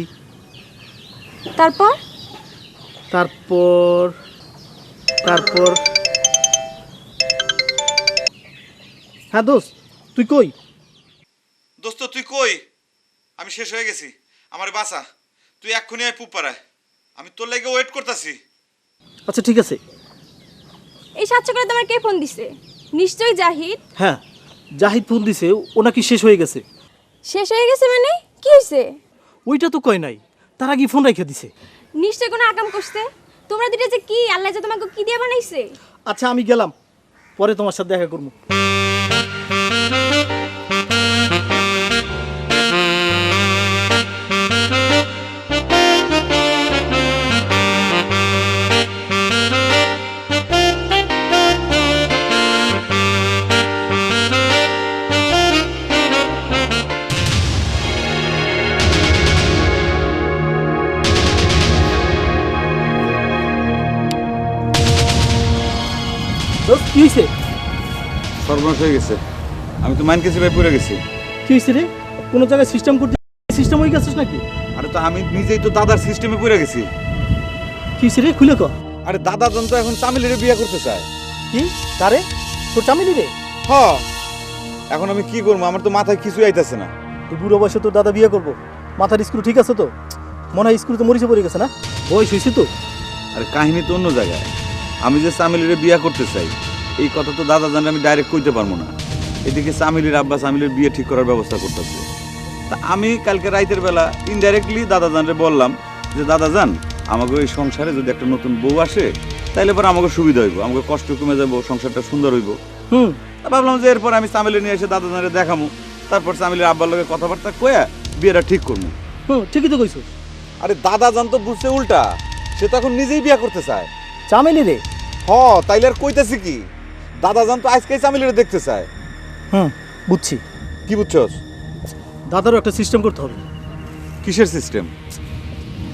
তারপর তারপর তারপর হ্যাঁ দোস্ত, তুই কই? দোস্ত তুই কই? আমি শেষ হয়ে গেছি, আমার বাসা। তুই এক্ষুনি আয় পুপাড়ায়, আমি তোর লাগে ওয়েট করতেছি। আচ্ছা ঠিক আছে। এই সাতটা করে তোমার কে ফোন দিছে? নিশ্চয়ই জাহিদ। হ্যাঁ, জাহিদ ফোন দিছে, ও নাকি শেষ হয়ে গেছে। শেষ হয়ে গেছে মানে কি হয়েছে? ওইটা তো কয় নাই, তার আগে ফোন রেখে দিছে। নিশ্চয়ই কোনো আকাম করছে। তোমরা দুটো যে কি, আল্লাহ যে তোমাকে কি দিয়ে বানাইছে? আচ্ছা আমি গেলাম, পরে তোমার সাথে দেখা করবো। দোস্ত, কি হয়েছে? সর্বনাশ হয়ে গেছে, আমি তো মাইন কেসে ভাই পড়ে গেছি। কি হয়েছে রে? কোনো জায়গায় সিস্টেম করতে সিস্টেম হয়ে গেছিস নাকি? আরে তো আমি নিজেই তো দাদার সিস্টেমে পড়ে গেছি। কি হয়েছে রে, খুলে কর। আরে দাদা জন তো এখন চামেলিরে বিয়ে করতে চায়। কি তারে? তোর চামিলি রে? হ, এখন আমি কি করবো? আমার তো মাথায় কিছুই আইতাছে না। এই বুড়ো বয়সে তোর দাদা বিয়ে করবো? মাথার স্ক্রু ঠিক আছে তো? মনে হয় স্ক্রু তো মরিচে পড়ে গেছে না? বয়স হয়েছে তো। আরে কাহিনী তো অন্য জায়গায়। আমি যে চামেলিরে বিয়ে করতে চাই এই কথা তো দাদা জানলে আমি ডাইরেক্ট কইতে পারবো না। এদিকে চামেলির আব্বা চামেলির বিয়ে ঠিক করার ব্যবস্থা করতেছে। তা আমি কালকে রাইতের বেলা ইনডাইরেক্টলি দাদা জানরে বললাম যে দাদা জান, আমাকে এই সংসারে যদি একটা নতুন বউ আসে তাইলে পরে আমাকে সুবিধা হইব, আমাকে কষ্ট কমে যাবো, সংসারটা সুন্দর হইব। ভাবলাম যে এরপর আমি চামেলি নিয়ে এসে দাদা জানরে দেখামু, তারপর চামেলির আব্বার লগে কথাবার্তা কয়া বিয়েটা ঠিক করবো। ঠিকই তো কইছো। আরে দাদা জান তো বুঝছে উল্টা, সে তো এখন নিজেই বিয়ে করতে চায়। চামেলি রে? হ, তাইলে আর কইতাছি কি, দাদা জান তো আজকেই চামেলিরে দেখতে চায়। বুঝছি। কি বুঝছস? দাদারও একটা সিস্টেম করতে হবে। কিসের সিস্টেম?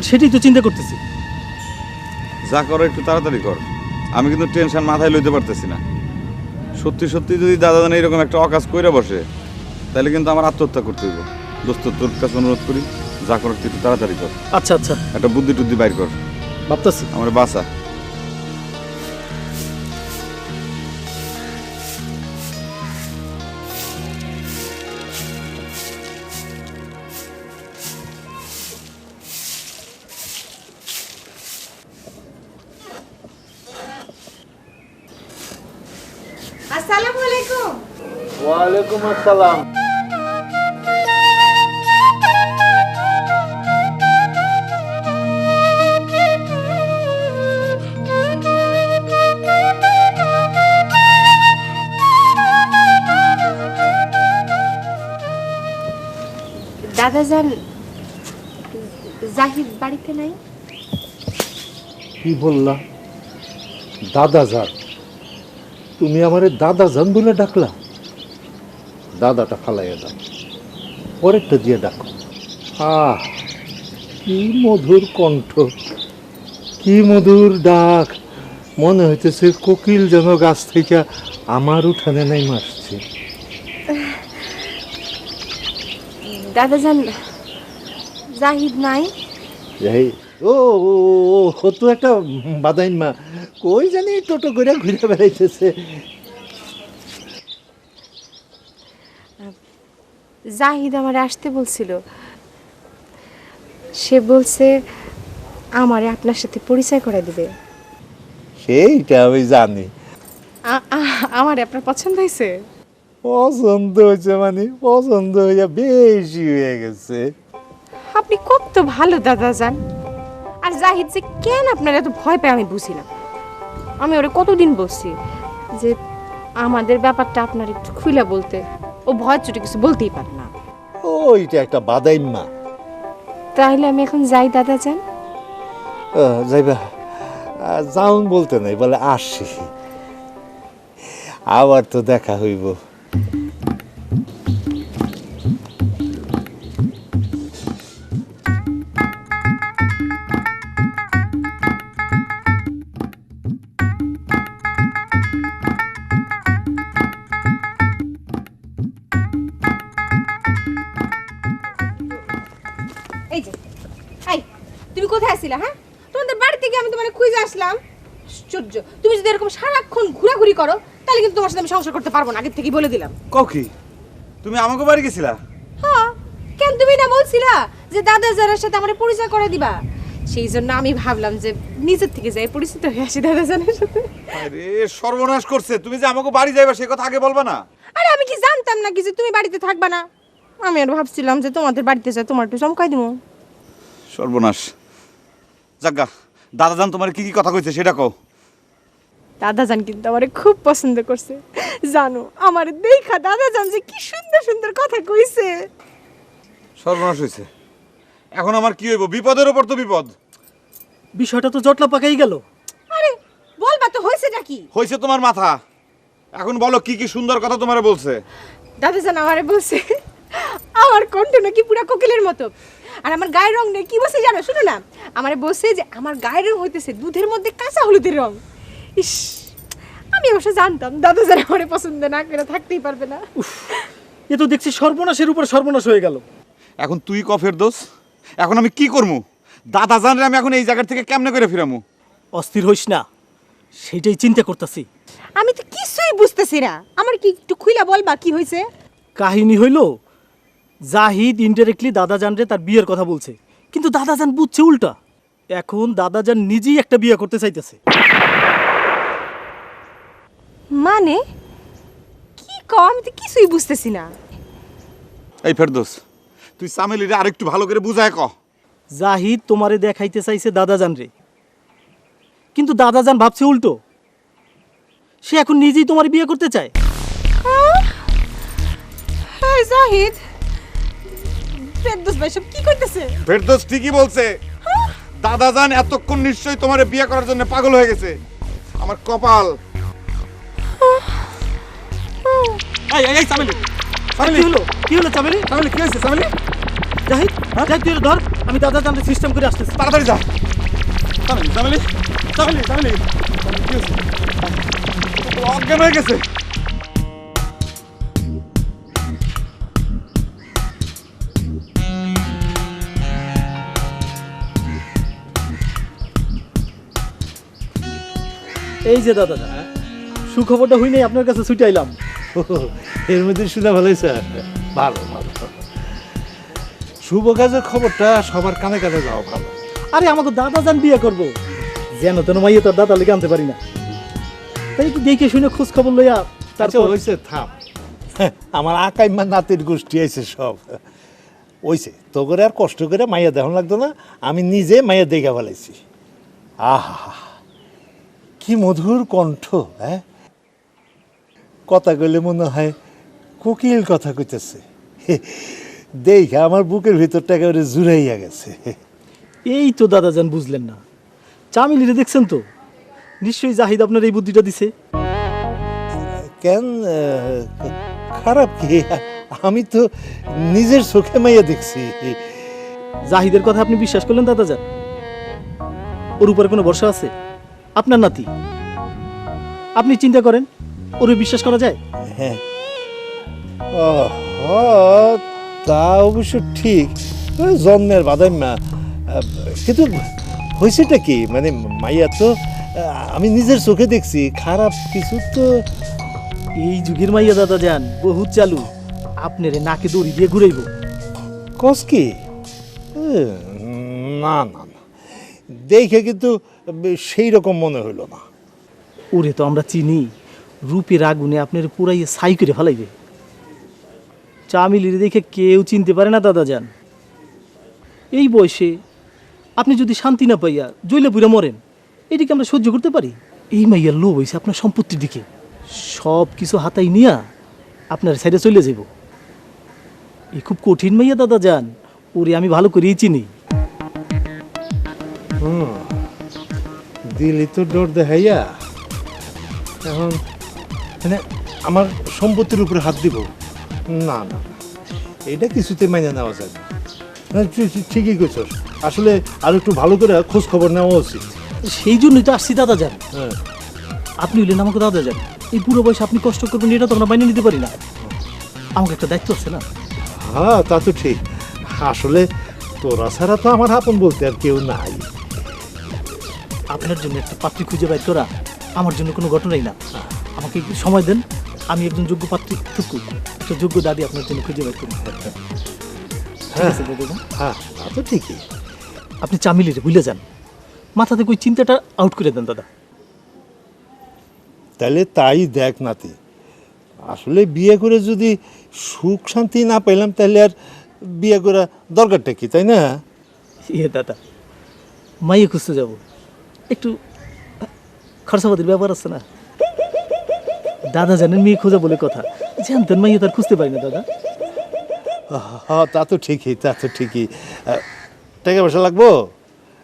সেটাই তো চিন্তা করতেছি। যা করো একটু তাড়াতাড়ি কর, আমি কিন্তু টেনশন মাথায় লইতে পারতেছি না। সত্যি সত্যি যদি দাদা জান এরকম একটা অকাজ কইরা বসে তাহলে কিন্তু আমার আত্মহত্যা করতে হইব। দোস্ত তোর কাছে অনুরোধ করি, যা করো একটু তাড়াতাড়ি কর। আচ্ছা আচ্ছা, একটা বুদ্ধি টুদ্ধি বাইর কর, ভাবতেছি। আমার বাসা। আসসালামু আলাইকুম। ওয়ালাইকুম আসসালাম। দাদাজান, জাহিদ বাড়িতে নাই? কি বললা? দাদা যান? তুমি আমারে দাদা যান বলে ডাকলা? দাদাটা ফালাইয়া দাও, পরেরটা দিয়ে ডাকো। আহ, কি মধুর কণ্ঠ, কি মধুর ডাক। মনে হইতেছে কোকিল যেন গাছ থেকে আমার উঠানে নাই মাসছে। দাদাজান, জাহিদ নাই? এই ও ও ও তো একটা বাদাইন মা, কই জানি টোটো করে ঘুরে বেড়াইতেছে। জাহিদ আমার আসতে বলছিল, সে বলছে আমারে আপনার সাথে পরিচয় করে দিবে। সেইটা আমি জানি। আমারে আপনার পছন্দ হয়েছে? পছন্দ হয়েছে মানে পছন্দ হইয়া বেশি হয়ে গেছে। আপনি কত ভালো দাদাজান। আর জাহিদ যে কেন আপনার এত ভয় পায় আমি বুঝি না। আমি ওরে কতদিন বলছি যে আমাদের ব্যাপারটা আপনার একটু খুলে বলতে, ও ভয় চুটে কিছু বলতেই পারে না। ওইটা একটা বাদাইন মা। তাহলে আমি এখন যাই দাদাজান? যাইবা? যাউন বলতে নাই, বলে আসি, আবার তো দেখা হইব। তুমি কোথায় ছিলা? হ্যাঁ, তোমাদের বাড়ি থেকে আমি তোমার খুঁজে আসলাম। আশ্চর্য, তুমি যদি এরকম সারাক্ষণ ঘোরাঘুরি করো তাহলে কিন্তু তোমার সাথে আমি সংসার করতে পারবো না, আগে থেকেই বলে দিলাম। কও কি তুমি আমাকে বাড়ি গেছিলা? হ্যাঁ, কেন তুমি না বলছিলা যে দাদা জানের সাথে আমার পরিচয় করে দিবা? সেই জন্য আমি ভাবলাম যে নিজের থেকে যাই পরিচিত হয়ে আসি দাদা জানের সাথে। আরে সর্বনাশ করছে, তুমি যে আমাকে বাড়ি যাইবা সে কথা আগে বলবা না? আরে আমি কি জানতাম না কি যে তুমি বাড়িতে থাকবা না? আমি আর ভাবছিলাম যে তোমাদের বাড়িতে যাই তোমার একটু চমকাই দিব। সর্বনাশ। যাজ্ঞা, দাদাজান তোমার কি কি কথা কইছে সেটা কও। দাদাজান কিন্তু আমারে খুব পছন্দ করছে, জানো আমার দেখা দাদাজান যে কি সুন্দর সুন্দর কথা কইছে। সর্বনাশ হয়েছে, এখন আমার কি হইব? বিপদের ওপর তো বিপদ। বিষয়টা তো জটলা পাকাই গেল। আরে বলবা তো হয়েছেটা কি? হয়েছে তোমার মাথা। এখন বলো কি কি সুন্দর কথা তোমারে বলছে। দাদাজান আমারে বলছে আমার কণ্ঠ নাকি পুরা কোকিলের মতো, আর আমার গায়ের রং নেই কি বলছে জানো? শুনো না, আমারে বলছে যে আমার গায়ের রং হইতেছে দুধের মধ্যে কাঁচা হলুদের রং। ইস, আমি অবশ্য জানতাম দাদাজান আমারে পছন্দ না করে থাকতেই পারবে না। এ তো দেখছি সর্বনাশের উপর সর্বনাশ হয়ে গেল। এখন তুই কফের দোষ, এখন আমি কি করবো? দাদাজানরে আমি এখন এই জায়গা থেকে কেমনে করে ফিরামু? অস্থির হইস না, সেটাই চিন্তা করতেছি। আমি তো কিছুই বুঝতেছি না, আমার কি একটু খুইলা বলবা কি হয়েছে? কাহিনী হইল জাহিদ ইনডাইরেক্টলি দাদাজানরে তার বিয়ের কথা বলছে, কিন্তু দাদাজান বুঝছে উল্টা। এখন দাদাজান নিজেই একটা বিয়ে করতে চাইতেছে। মানে কি কও? আমি তো কিছুই বুঝতেছি না। এই ফেরদোস, তুই সামেলিরে আরেকটু ভালো করে বুঝায় ক। জাহিদ তোমারে দেখাইতে চাইছে দাদাজানরে, কিন্তু দাদাজান ভাবছে উল্টো। সে এখন নিজেই তোমার বিয়ে করতে চায়। হ্যাঁ জাহিদ, ফেরদৌস ভাই সব কি করতেছে? ফেরদোস ঠিকই বলছে। দাদাজান এতক্ষণ নিশ্চয়ই তোমারে বিয়ে করার জন্য পাগল হয়ে গেছে। আমার কপাল। এই এই সামিলি, কি হলো? কি হলো চামেলি? সামিলি কি হয়েছে? সামিলি জাহিদ, জাহিদ তুই ধর, আমি দাদাজানরে সিস্টেম করে আসতেছি। তাড়াতাড়ি যা। সামিলি সামিলি সামিলি সামিলি কি হয়েছে? অজ্ঞান হয়ে গেছে। এই যে দাদাজান, সুখবরটা হই নাই আপনার কাছে ছুটে আইলাম। এর মধ্যে শুনে ভালো হয়েছে। ভালো ভালো, শুভ কাজের খবরটা সবার কানে কানে যাওয়া ভালো। আরে আমাকে দাদাজান বিয়ে করবো, যেন তেন মাইয়ে তোর দাদা লেগে আনতে পারি না, তাই একটু দেখে শুনে খোঁজ খবর লইয়া আচ্ছা তারপর হয়েছে, থাম। আমার আকাইমা নাতির গোষ্ঠী আছে সব। ওইছে তো করে আর কষ্ট করে মাইয়া দেখানো লাগতো না, আমি নিজে মাইয়া দেখা ফেলাইছি। আহা কি মধুর কণ্ঠ! হ্যাঁ, কথা কইলে মনে হয় কোকিল কথা কইতেছে। দেখে আমার বুকের ভিতরটা একেবারে জুড়াইয়া গেছে। এই তো দাদাজান বুঝলেন না, চামিলিরে দেখছেন তো? নিশ্চয়ই জাহিদ আপনার এই বুদ্ধিটা দিছে। কেন খারাপ কি? আমি তো নিজের চোখে মাইয়া দেখছি। জাহিদের কথা আপনি বিশ্বাস করলেন দাদাজান? ওর উপরে কোনো ভরসা আছে? আপনার নাতি, আপনি চিন্তা করেন, ওরে বিশ্বাস করা যায়? হ্যাঁ, ও তা অবশ্য ঠিক, জন্মের বাদাইমা। কিন্তু হয়েছেটা কি, মানে মাইয়া তো আমি নিজের চোখে দেখছি, খারাপ কিছু তো। এই যুগের মাইয়া দাদাজান বহুত চালু, আপনারে নাকে দড়ি দিয়ে ঘুরাইব। কস কি? না না না, দেখে কিন্তু সেই রকম মনে হইল না। ওরে তো আমরা চিনি, রূপের আগুনে আপনার পুরাইয়ে ছাই করে ফেলাইবে। চামিলির দেখে কেউ চিনতে পারে না দাদাজান। এই বয়সে আপনি যদি শান্তি না পাইয়া জইলে পুরা মরেন, এটিকে আমরা সহ্য করতে পারি? এই মাইয়ার লোভ হয়েছে আপনার সম্পত্তির দিকে, সব কিছু হাতাই নিয়া আপনার সাইডে চলে যাব। এই খুব কঠিন মাইয়া দাদাজান, ওরে আমি ভালো করেই চিনি। দিলি তো ডর দেখাইয়া এখন মানে আমার সম্পত্তির উপরে হাত দিব? না না, এটা কিছুতে মাইনে নেওয়া যায় না। ঠিকই কইছস, আসলে আর একটু ভালো করে খোঁজ খবর নেওয়া উচিত। সেই জন্যই তো আসছি দাদাজান। হ্যাঁ, আপনি হইলেন আমাকে দাদাজান, এই পুরো বয়সে আপনি কষ্ট করবেন এটা তো আমরা বাইনে নিতে পারি না। আমাকে একটা দায়িত্ব আছে না? হ্যাঁ তা তো ঠিক। আসলে তোরা ছাড়া তো আমার আপন বলতে আর কেউ নাই। আপনার জন্য একটা পাত্রী খুঁজে পাই তোরা, আমার জন্য কোনো ঘটনাই না। আমাকে একটু সময় দেন, আমি একজন যোগ্য পাত্রী টুকু একটা যোগ্য দাদি আপনার জন্য খুঁজে পাই করবো। ঠিক আছে দাদা? হ্যাঁ তা তো ঠিকই। আপনি চামিলিরে ভুলে যান, মাথা থেকে ওই চিন্তাটা আউট করে দেন দাদা। তাহলে তাই দেখ নাতি, আসলে বিয়ে করে যদি সুখ শান্তি না পেলাম তাহলে আর বিয়ে করা দরকারটা কি, তাই না? দাদা, মাইয়ে খুঁজতে যাব, একটু খরচাপাতির ব্যাপার আছে না। দাদা জানেন মেয়ে খোঁজা বলে কথা, জানতেন মাইয়ে তার খুঁজতে পারি না দাদা। হ্যাঁ তা তো ঠিকই, তা তো ঠিকই। টাকা পয়সা লাগবো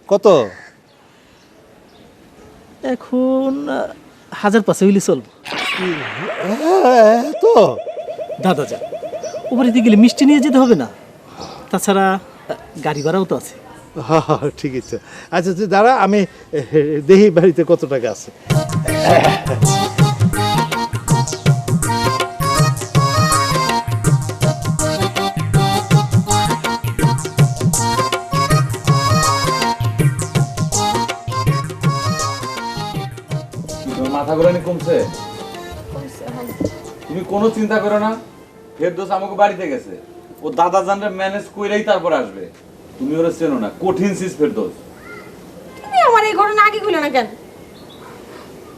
কত? এখন 1000 হইলে চলবো। তো দাদা যান, ও বাড়িতে গেলে মিষ্টি নিয়ে যেতে হবে না, তাছাড়া গাড়ি ভাড়াও তো আছে। হ্যাঁ হ্যাঁ ঠিক আছে। আচ্ছা তুই দাঁড়া, আমি দেখি বাড়িতে কত টাকা আছে। মাথা ঘোরানি কমছে? তুমি কোনো চিন্তা করো না, ফেরদৌস আমাকে বাড়িতে গেছে, ও দাদা জানরে ম্যানেজ কইরাই তারপর আসবে। তুমি ওরা চেনো না, কঠিন সিস ফেরদৌস। তুমি আমার এই ঘটনা আগে কইলে না কেন?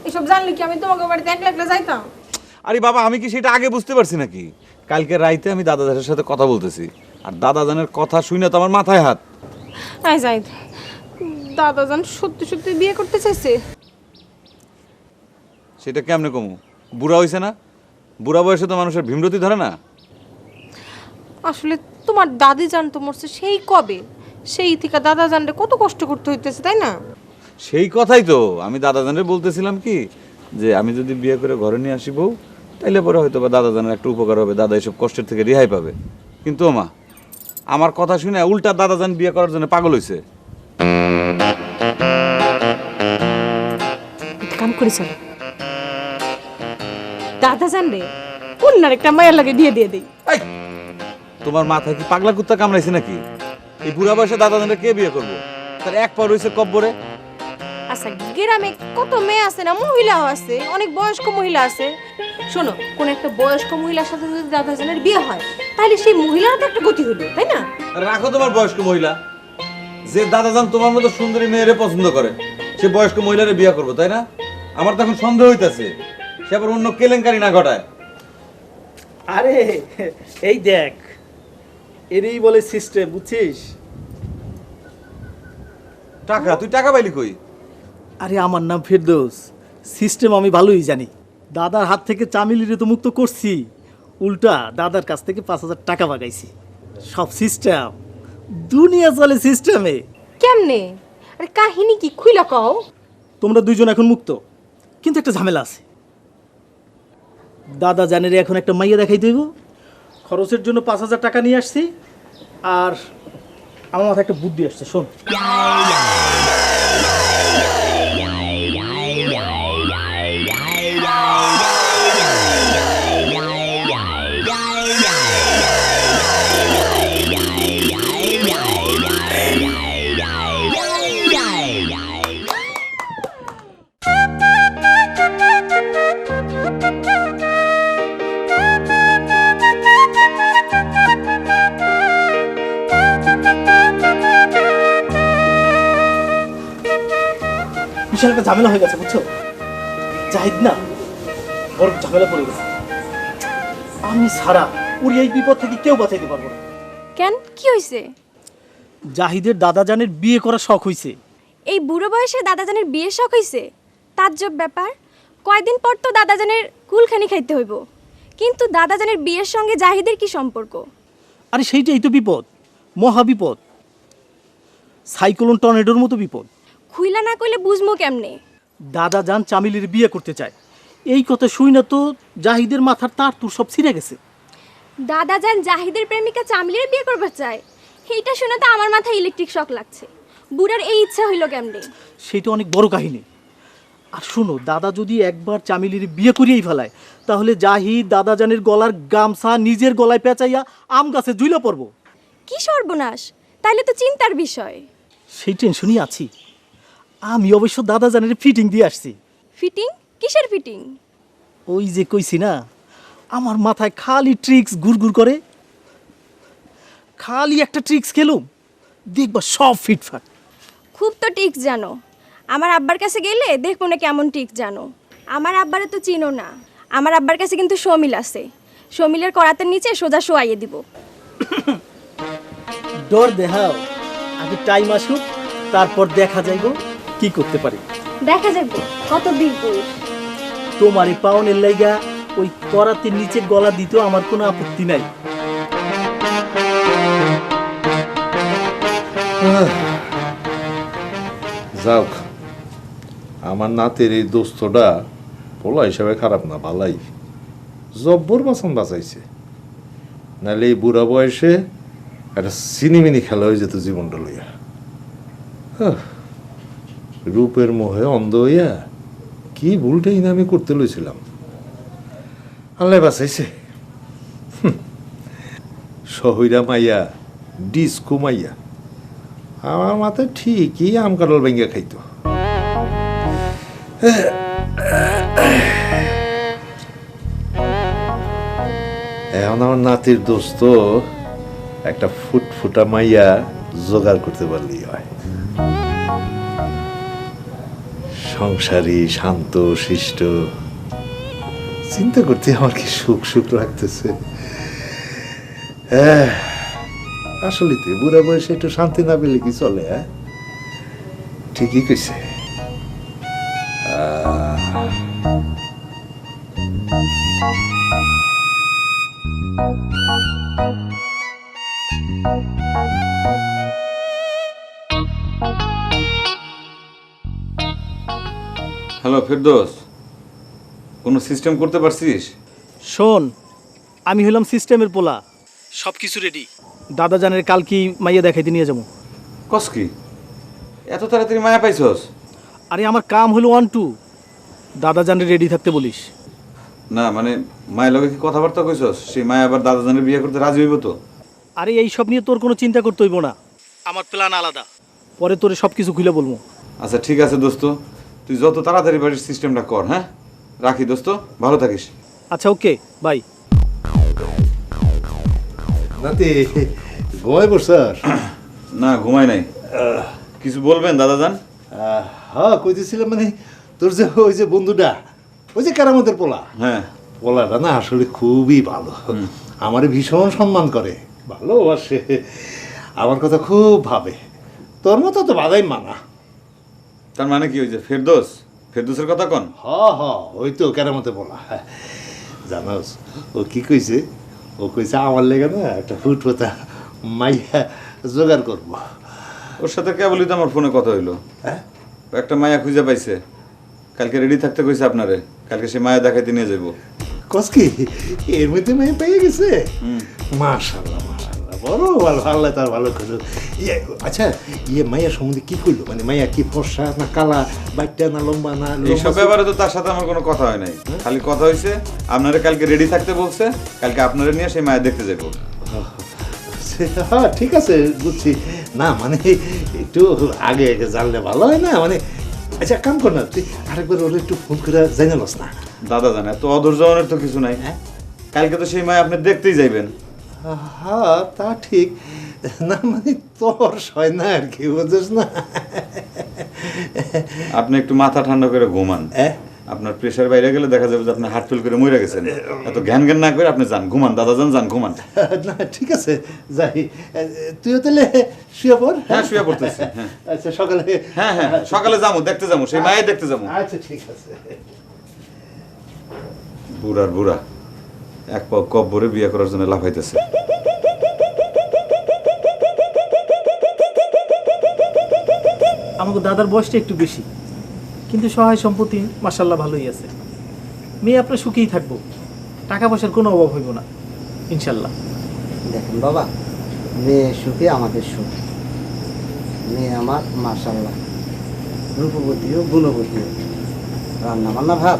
এসব জানলে কি আমি তোমাকে বাড়িতে একলা একলা যাইতাম? আরে বাবা, আমি কি সেটা আগে বুঝতে পারছি নাকি? কালকে রাইতে আমি দাদাজানের সাথে কথা বলতেছি, আর দাদাজানের কথা শুনে তো আমার মাথায় হাত। আই যাইদ, দাদাজান সত্যি সত্যি বিয়ে করতে চাইছে? সেটা কেমনে কমু? বুড়া হইছে না? বুড়া বয়সে তো মানুষের ভীমরতি ধরে না। আসলে তোমার দাদি জান তো মরছে সেই কবে, সেই থেকে দাদা জানরে কত কষ্ট করতে হইতেছে, তাই না? সেই কথাই তো আমি দাদাজানের বলতেছিলাম কি, যে আমি যদি বিয়ে করে ঘরে নিয়ে আসি বউ, তাইলে পরে হয়তো বা দাদাজানের একটা উপকার হবে, দাদা এইসব কষ্টের থেকে রেহাই পাবে। কিন্তু মা, আমার কথা শুনে উল্টা দাদাজান বিয়ে করার জন্য পাগল হইছে। কাম করে চলো, দাদা জানরে অন্যার একটা মায়ের লাগে বিয়ে দিয়ে দেই। এই, তোমার মাথায় কি পাগলা কুত্তা কামড়াইছে নাকি? এই বুড়া বয়সে দাদাজানরে কে বিয়ে করবো? তার এক পা রয়েছে কব্বরে। আচ্ছা, গ্রামে কত মেয়ে আছে না, মহিলাও আছে, অনেক বয়স্ক মহিলা আছে। শোনো, কোন একটা বয়স্ক মহিলার সাথে যদি দাদাজানের বিয়ে হয়, তাহলে সেই মহিলারও তো একটা গতি হলো, তাই না? রাখো তোমার বয়স্ক মহিলা, যে দাদাজান তোমার মতো সুন্দরী মেয়েরে পছন্দ করে, সে বয়স্ক মহিলারে বিয়ে করবো, তাই না? আমার তখন সন্দেহ হইতাছে সে আবার অন্য কেলেঙ্কারি না ঘটায়। আরে এই দেখ, এরই বলে সিস্টেম, বুঝছিস? টাকা, তুই টাকা পাইলি কই? আরে আমার নাম ফেরদৌস, সিস্টেম আমি ভালোই জানি। দাদার হাত থেকে চামিলিরে তো মুক্ত করছি, উল্টা দাদার কাছ থেকে 5000 টাকা বাগাইছি। সব সিস্টেম, দুনিয়া চলে সিস্টেমে। কেমনে? আরে কাহিনী কি খুইলা কও? তোমরা দুইজন এখন মুক্ত, কিন্তু একটা ঝামেলা আছে। দাদা জানের এখন একটা মাইয়া দেখাই দেব, খরচের জন্য 5000 টাকা নিয়ে আসছি। আর আমার মাথায় একটা বুদ্ধি আসছে, শোন। বিশাল একটা ঝামেলা হয়ে গেছে, বুঝছো? জাহিদ না বড় ঝামেলা পড়ে গেছে। আমি ছাড়া ওর এই বিপদ থেকে কেউ বাঁচাইতে পারবো না। কেন, কি হয়েছে? জাহিদের দাদাজানের বিয়ে করা শখ হইছে। এই বুড়ো বয়সে দাদাজানের বিয়ের শখ হয়েছে? তাজ্জব ব্যাপার। কয়দিন পর তো দাদাজানের কুলখানি খাইতে হইব, কিন্তু দাদাজানের বিয়ের সঙ্গে জাহিদের কি সম্পর্ক? আরে সেইটাই তো বিপদ, মহা বিপদ, সাইক্লোন টর্নেডোর মতো বিপদ। খুইলা না কইলে বুঝমু কেমনে? দাদাজান চামিলির বিয়ে করতে চায়, এই কথা শুই না তো জাহিদের মাথার তার তোর সব ছিঁড়ে গেছে। দাদাজান জাহিদের প্রেমিকা চামলির বিয়ে করবে চায়, এইটা শুনে তো আমার মাথায় ইলেকট্রিক শক লাগছে। বুড়ার এই ইচ্ছা হইল কেমনে? সেটা অনেক বড় কাহিনী। আর শোনো, দাদা যদি একবার চামিলির বিয়ে করিয়েই ফেলায়, তাহলে জাহিদ দাদাজানের গলার গামছা নিজের গলায় পেঁচাইয়া আম গাছে ঝুলে পড়বো। কি সর্বনাশ! তাইলে তো চিন্তার বিষয়। সেই টেনশনই আছি। আমি অবশ্য দাদাজানের ফিটিং দিয়ে আসছি। ফিটিং? কিসের ফিটিং? ওই যে কইছি না, আমার মাথায় খালি ট্রিক্স ঘুরঘুর করে। খালি একটা ট্রিক্স খেলুম, দেখবা সব ফিটফাট। খুব তো টিক্স জানো। আমার আব্বার কাছে গেলে দেখবো না কেমন টিক্স জানো। আমার আব্বারে তো চিনো না। আমার আব্বার কাছে কিন্তু শমিল আছে। শমিলের করাতের নিচে সোজা শোয়াইয়ে দিব। ডর দেখাও, আগে টাইম আসুক, তারপর দেখা যাইব কি করতে পারি। দেখা যাবে কত বীর পুরুষ। তোমার এই পাওনের লাইগা ওই করাতের নিচে গলা দিতেও আমার কোনো আপত্তি নাই। যাক, আমার নাতের এই দোস্তটা পোলা হিসাবে খারাপ না, ভালাই জব্বর বাসন বাঁচাইছে। নাহলে এই বুড়া বয়সে একটা সিনিমিনি খেলা হয়ে যেত জীবনটা লইয়া। রূপের মোহে অন্ধ হইয়া কি ভুলটাই না আমি করতে লইছিলাম। আল্লাহ বাঁচাইছে। শহীরা মাইয়া, ডিস্কো মাইয়া, আমার মাথায় ঠিকই আম কাঁঠাল ভেঙে খাইতো। এখন আমার নাতির দোস্ত একটা ফুটফুটা মাইয়া জোগাড় করতে পারলেই হয়। সংসারী, শান্ত শিষ্ট, চিন্তা করতে আমার কি সুখ সুখ লাগতেছে। আসলে তো বুড়া বয়সে একটু শান্তি না পেলে কি চলে? ঠিকই কইছে। হ্যালো ফেরদৌস, কোনো সিস্টেম করতে পারছিস? শোন, আমি হলাম সিস্টেমের পোলা, সব কিছু রেডি। দাদাজানের কাল কি মাইয়া দেখাইতে নিয়ে যাবো। কস কি এত তাড়াতাড়ি মায়া পাইছস? আরে আমার কাম হলো 1-2, দাদাজানের রেডি থাকতে বলিস। না মানে মায়ের লগে কি কথাবার্তা কইছস? সেই মায়া আবার দাদাজানের বিয়ে করতে রাজি হইব তো? আরে এই সব নিয়ে তোর কোনো চিন্তা করতে হইব না, আমার প্ল্যান আলাদা। পরে তোরে সব কিছু খুলে বলবো। আচ্ছা ঠিক আছে দোস্ত, তুই যত তাড়াতাড়ি পারিস সিস্টেমটা কর। হ্যাঁ রাখি দোস্ত, ভালো থাকিস। আচ্ছা ওকে, বাই। নাতি ঘুমাই পড়ছাস? না ঘুমাই নাই। কিছু বলবেন দাদাজান? হ্যাঁ, কইতেছিলাম মানে তোর যে ওই যে বন্ধুটা, ওই যে কেরামতের পোলা, হ্যাঁ পোলাটা না আসলে খুবই ভালো। আমারে ভীষণ সম্মান করে, ভালোবাসে, আমার কথা খুব ভাবে। তোর মতো তো বাধাই মানা। তার মানে কি ওই যে ফেরদৌসের কথা কন? হ হ, ওই তো কেরামতে পোলা। জানোস ও কি কইছে? ও কইছে আমার লেগে না একটা ফুটফুটা মাইয়া জোগাড় করবো। ওর সাথে কেবলই তো আমার ফোনে কথা হইলো। হ্যাঁ, ও একটা মায়া খুঁজে পাইছে, কালকে রেডি থাকতে কইছে আপনারে। কালকে সে মায়া দেখাইতে নিয়ে যাবো। কস কি এর মধ্যে মেয়ে পেয়ে গেছে? মাশাআল্লাহ মাশাআল্লাহ, বড় ভালো, আল্লাহ তার ভালো করলো। আচ্ছা মাইয়া সম্বন্ধে কি করলো? মানে মাইয়া কি ফর্সা না কালা, বাচ্চা না লম্বা না? এইসব ব্যাপারে তো তার সাথে আমার কোনো কথা হয় নাই। খালি কথা হয়েছে আপনারে কালকে রেডি থাকতে বলছে, কালকে আপনারে নিয়ে সেই মায়া দেখতে যাবো। হ্যাঁ ঠিক আছে, বুঝছি। না মানে একটু আগে আগে জানলে ভালো হয় না? মানে আচ্ছা কাম কর না, তুই আরেকবার ওরা একটু ফোন করে জানালস না? দাদা জানে এত অধৈর্য হওয়ার তো কিছু নাই। কালকে তো সেই মায়া আপনি দেখতেই যাইবেন। হ্যাঁ তা ঠিক, না মানে তোর সয় না আর কি, বুঝছিস না? আপনি একটু মাথা ঠান্ডা করে ঘুমান। আপনার প্রেশার বাইরে গেলে দেখা যাবে যে আপনি হার্ট ফেল করে মরে গেছেন। এত জ্ঞান জ্ঞান না করে আপনি যান ঘুমান, দাদা যান ঘুমান। না ঠিক আছে, যাই। তুইও তাহলে শুয়ে পড়। হ্যাঁ শুয়ে পড়তেছি। হ্যাঁ আচ্ছা সকালে। হ্যাঁ হ্যাঁ সকালে যাবো, দেখতে যাবো, সেই মায়ের দেখতে যাবো। আচ্ছা ঠিক আছে। বুড়ার বুড়া এক পাও কব্বরে বিয়ে করার জন্য লাফাইতেছে। আমাকে দাদার বয়সটা একটু বেশি, কিন্তু সহায় সম্পত্তি মাশাল্লাহ ভালোই আছে। মেয়ে আপনার সুখেই থাকবো, টাকা পয়সার কোনো অভাব হইব না ইনশাল্লাহ। দেখেন বাবা, মেয়ে সুখে আমাদের সুখ। মেয়ে আমার মাশাল্লাহ রূপবতীও গুণবতীও, রান্না বান্না ভাত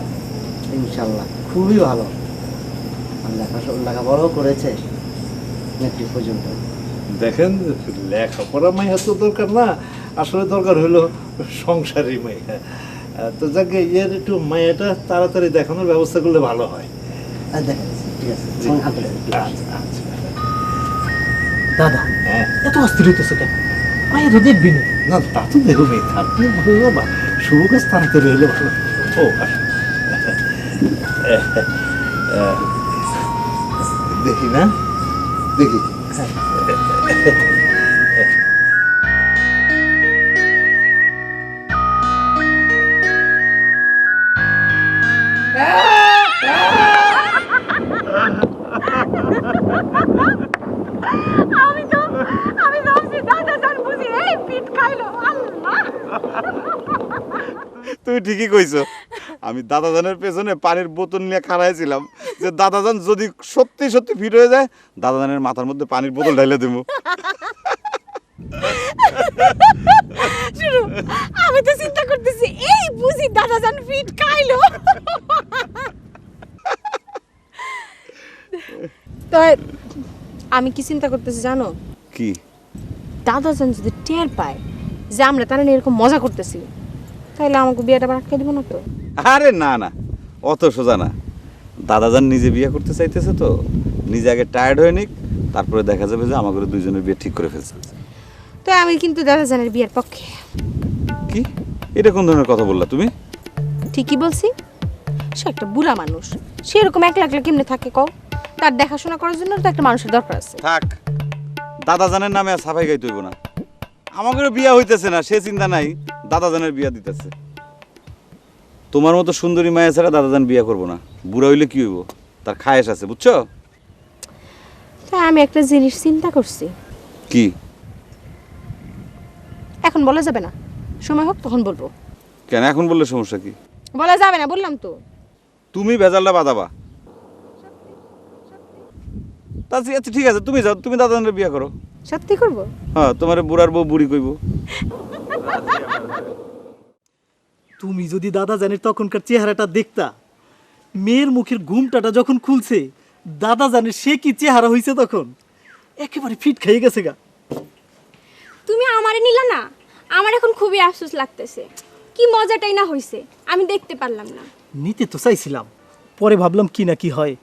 ইনশাল্লাহ খুবই ভালো। আর লেখাপড়াও করেছে মেট্রিক পর্যন্ত। দেখেন, লেখাপড়া মাইয়া তো দরকার না, আসলে দরকার হলো সংসারী মাইয়া। তো যাকে এর একটু মায়াটা তাড়াতাড়ি দেখানোর ব্যবস্থা করলে ভালো হয়। দেখেন, ঠিক আছে, আমি হাতে রাখি। আচ্ছা আচ্ছা। দাদা হ্যাঁ, এত অস্থির হইতেছে কেন? মাইয়া তো দেখবি না। না তা তো দেখবি, আপনি ভালো বাবা, শুভ কাজ তাড়াতাড়ি হলে ভালো। ও আসুন। দেখি না, দেখি। আমি ভাবছি দাদা জান বুঝি এই পিট খাইলো। আল্লাহ, তুই ঠিকই কইছো। আমি দাদাজানের পেছনে পানির বোতল নিয়ে খাড়াইছিলাম যে দাদাজান যদি সত্যি সত্যি ফিট হয়ে যায়, দাদাজানের মাথার মধ্যে পানির বোতল ঢাইলে দেবো। শুনো, আমি তো চিন্তা করতেছি এই বুঝি দাদা জান পিট খাইলো। তাই আমি কি চিন্তা করতেছি জানো? কি? দাদা জান যদি টের পায় যে আমরা তারা নিয়ে এরকম মজা করতেছি, তাহলে আমাকে বিয়েটা আবার আটকে দিব না তো? আরে না না, অত সোজা না। দাদাজান নিজে বিয়ে করতে চাইতেছে তো, নিজে আগে টায়ার্ড হয়ে নিক, তারপরে দেখা যাবে যে আমাদের দুইজনের বিয়ে ঠিক করে ফেলছে। তো আমি কিন্তু দাদা জানের বিয়ের পক্ষে। কি? এটা কোন ধরনের কথা বললা তুমি? ঠিকই বলছি। সে একটা বুড়া মানুষ, সে এরকম একলা একলা কেমনে থাকে কও? তার দেখাশোনা করার জন্য তো একটা মানুষের দরকার আছে। থাক, দাদাজানের নামে আর সাফাই গাইতে হইব না। আমাদের বিয়া হইতেছে না, সে চিন্তা নাই, দাদাজানের বিয়া দিতেছে। তোমার মতো সুন্দরী মায়া ছাড়া দাদাজান বিয়া করবো না। বুড়া হইলে কি হইব, তার খায়েশ আছে, বুঝছো? তাই আমি একটা জিনিস চিন্তা করছি। কি? এখন বলা যাবে না, সময় হোক তখন বলবো। কেন এখন বললে সমস্যা কি? বলা যাবে না বললাম তো। তুমি ভেজালটা বাদাবা। আচ্ছা ঠিক আছে, তুমি যাও, তুমি দাদাজানের বিয়া করো। সত্যি করব? হ্যাঁ, তোমার বুড়ার বউ বুড়ি কইব। তুমি যদি দাদা জানের তখনকার চেহারাটা দেখতা, মেয়ের মুখের ঘুমটাটা যখন খুলছে, দাদা জানের সে কি চেহারা হইছে তখন, একেবারে ফিট খেয়ে গেছে গা। তুমি আমারে নিলা না, আমার এখন খুবই আফসোস লাগতেছে। কি মজাটাই না হইছে, আমি দেখতে পারলাম না। নিতে তো চাইছিলাম, পরে ভাবলাম কি না কি হয়।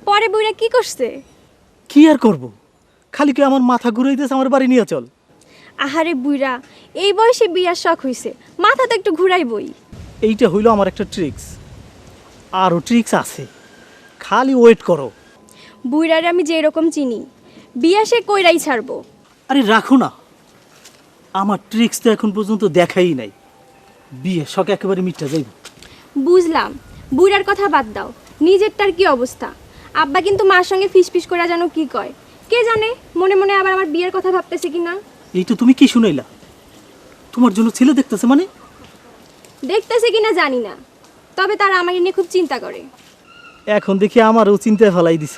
পরে বইরা কি করছে? কি আর করব, খালি কি আমার মাথা ঘুরাইতেছে, আমার বাড়ি নিয়ে চল। আহারে বুইরা, এই বয়সে বিয়ার শখ হইছে, মাথা তো একটু ঘুরাইবই। এইটা হইলো আমার একটা ট্রিক্স, আরও ট্রিক্স আছে, খালি ওয়েট করো। বুইরারে আমি যে রকম চিনি, বিয়া সে কইরাই ছাড়বো। আরে রাখো না, আমার ট্রিক্স তো এখন পর্যন্ত দেখাই নাই, বিয়ে শখ একেবারে মিটটা যাইব। বুঝলাম, বুইরার কথা বাদ দাও, নিজেরটার কি অবস্থা? আব্বা কিন্তু মার সঙ্গে ফিসফিস করে জানো কি কয়, কে জানে মনে মনে আবার আমার বিয়ের কথা ভাবতেছে কিনা। এই তো তুমি কি শুনাইলা? তোমার জন্য ছেলে দেখতেছে মানে? দেখতেছে কিনা জানি না, তবে তারা আমাকে নিয়ে খুব চিন্তা করে। এখন দেখি আমারও চিন্তায় ফেলাই দিছ।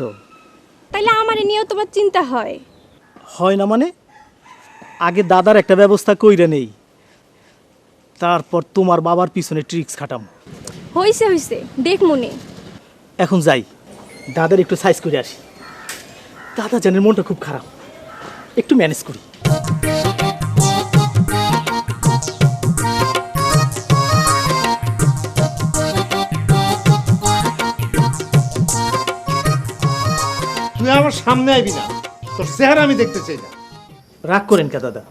তাইলে আমারে নিয়েও তোমার চিন্তা হয়? হয় না মানে? আগে দাদার একটা ব্যবস্থা কইরা নেই, তারপর তোমার বাবার পিছনে ট্রিক্স খাটাম। হইছে হইছে, দেখ মনে। এখন যাই, দাদার একটু সাইজ করে আসি। দাদা জানের মনটা খুব খারাপ, একটু ম্যানেজ করি। তুই আমার সামনে আইবি না, তোর চেহারা আমি দেখতে চাই না। রাগ করেন কে দাদা,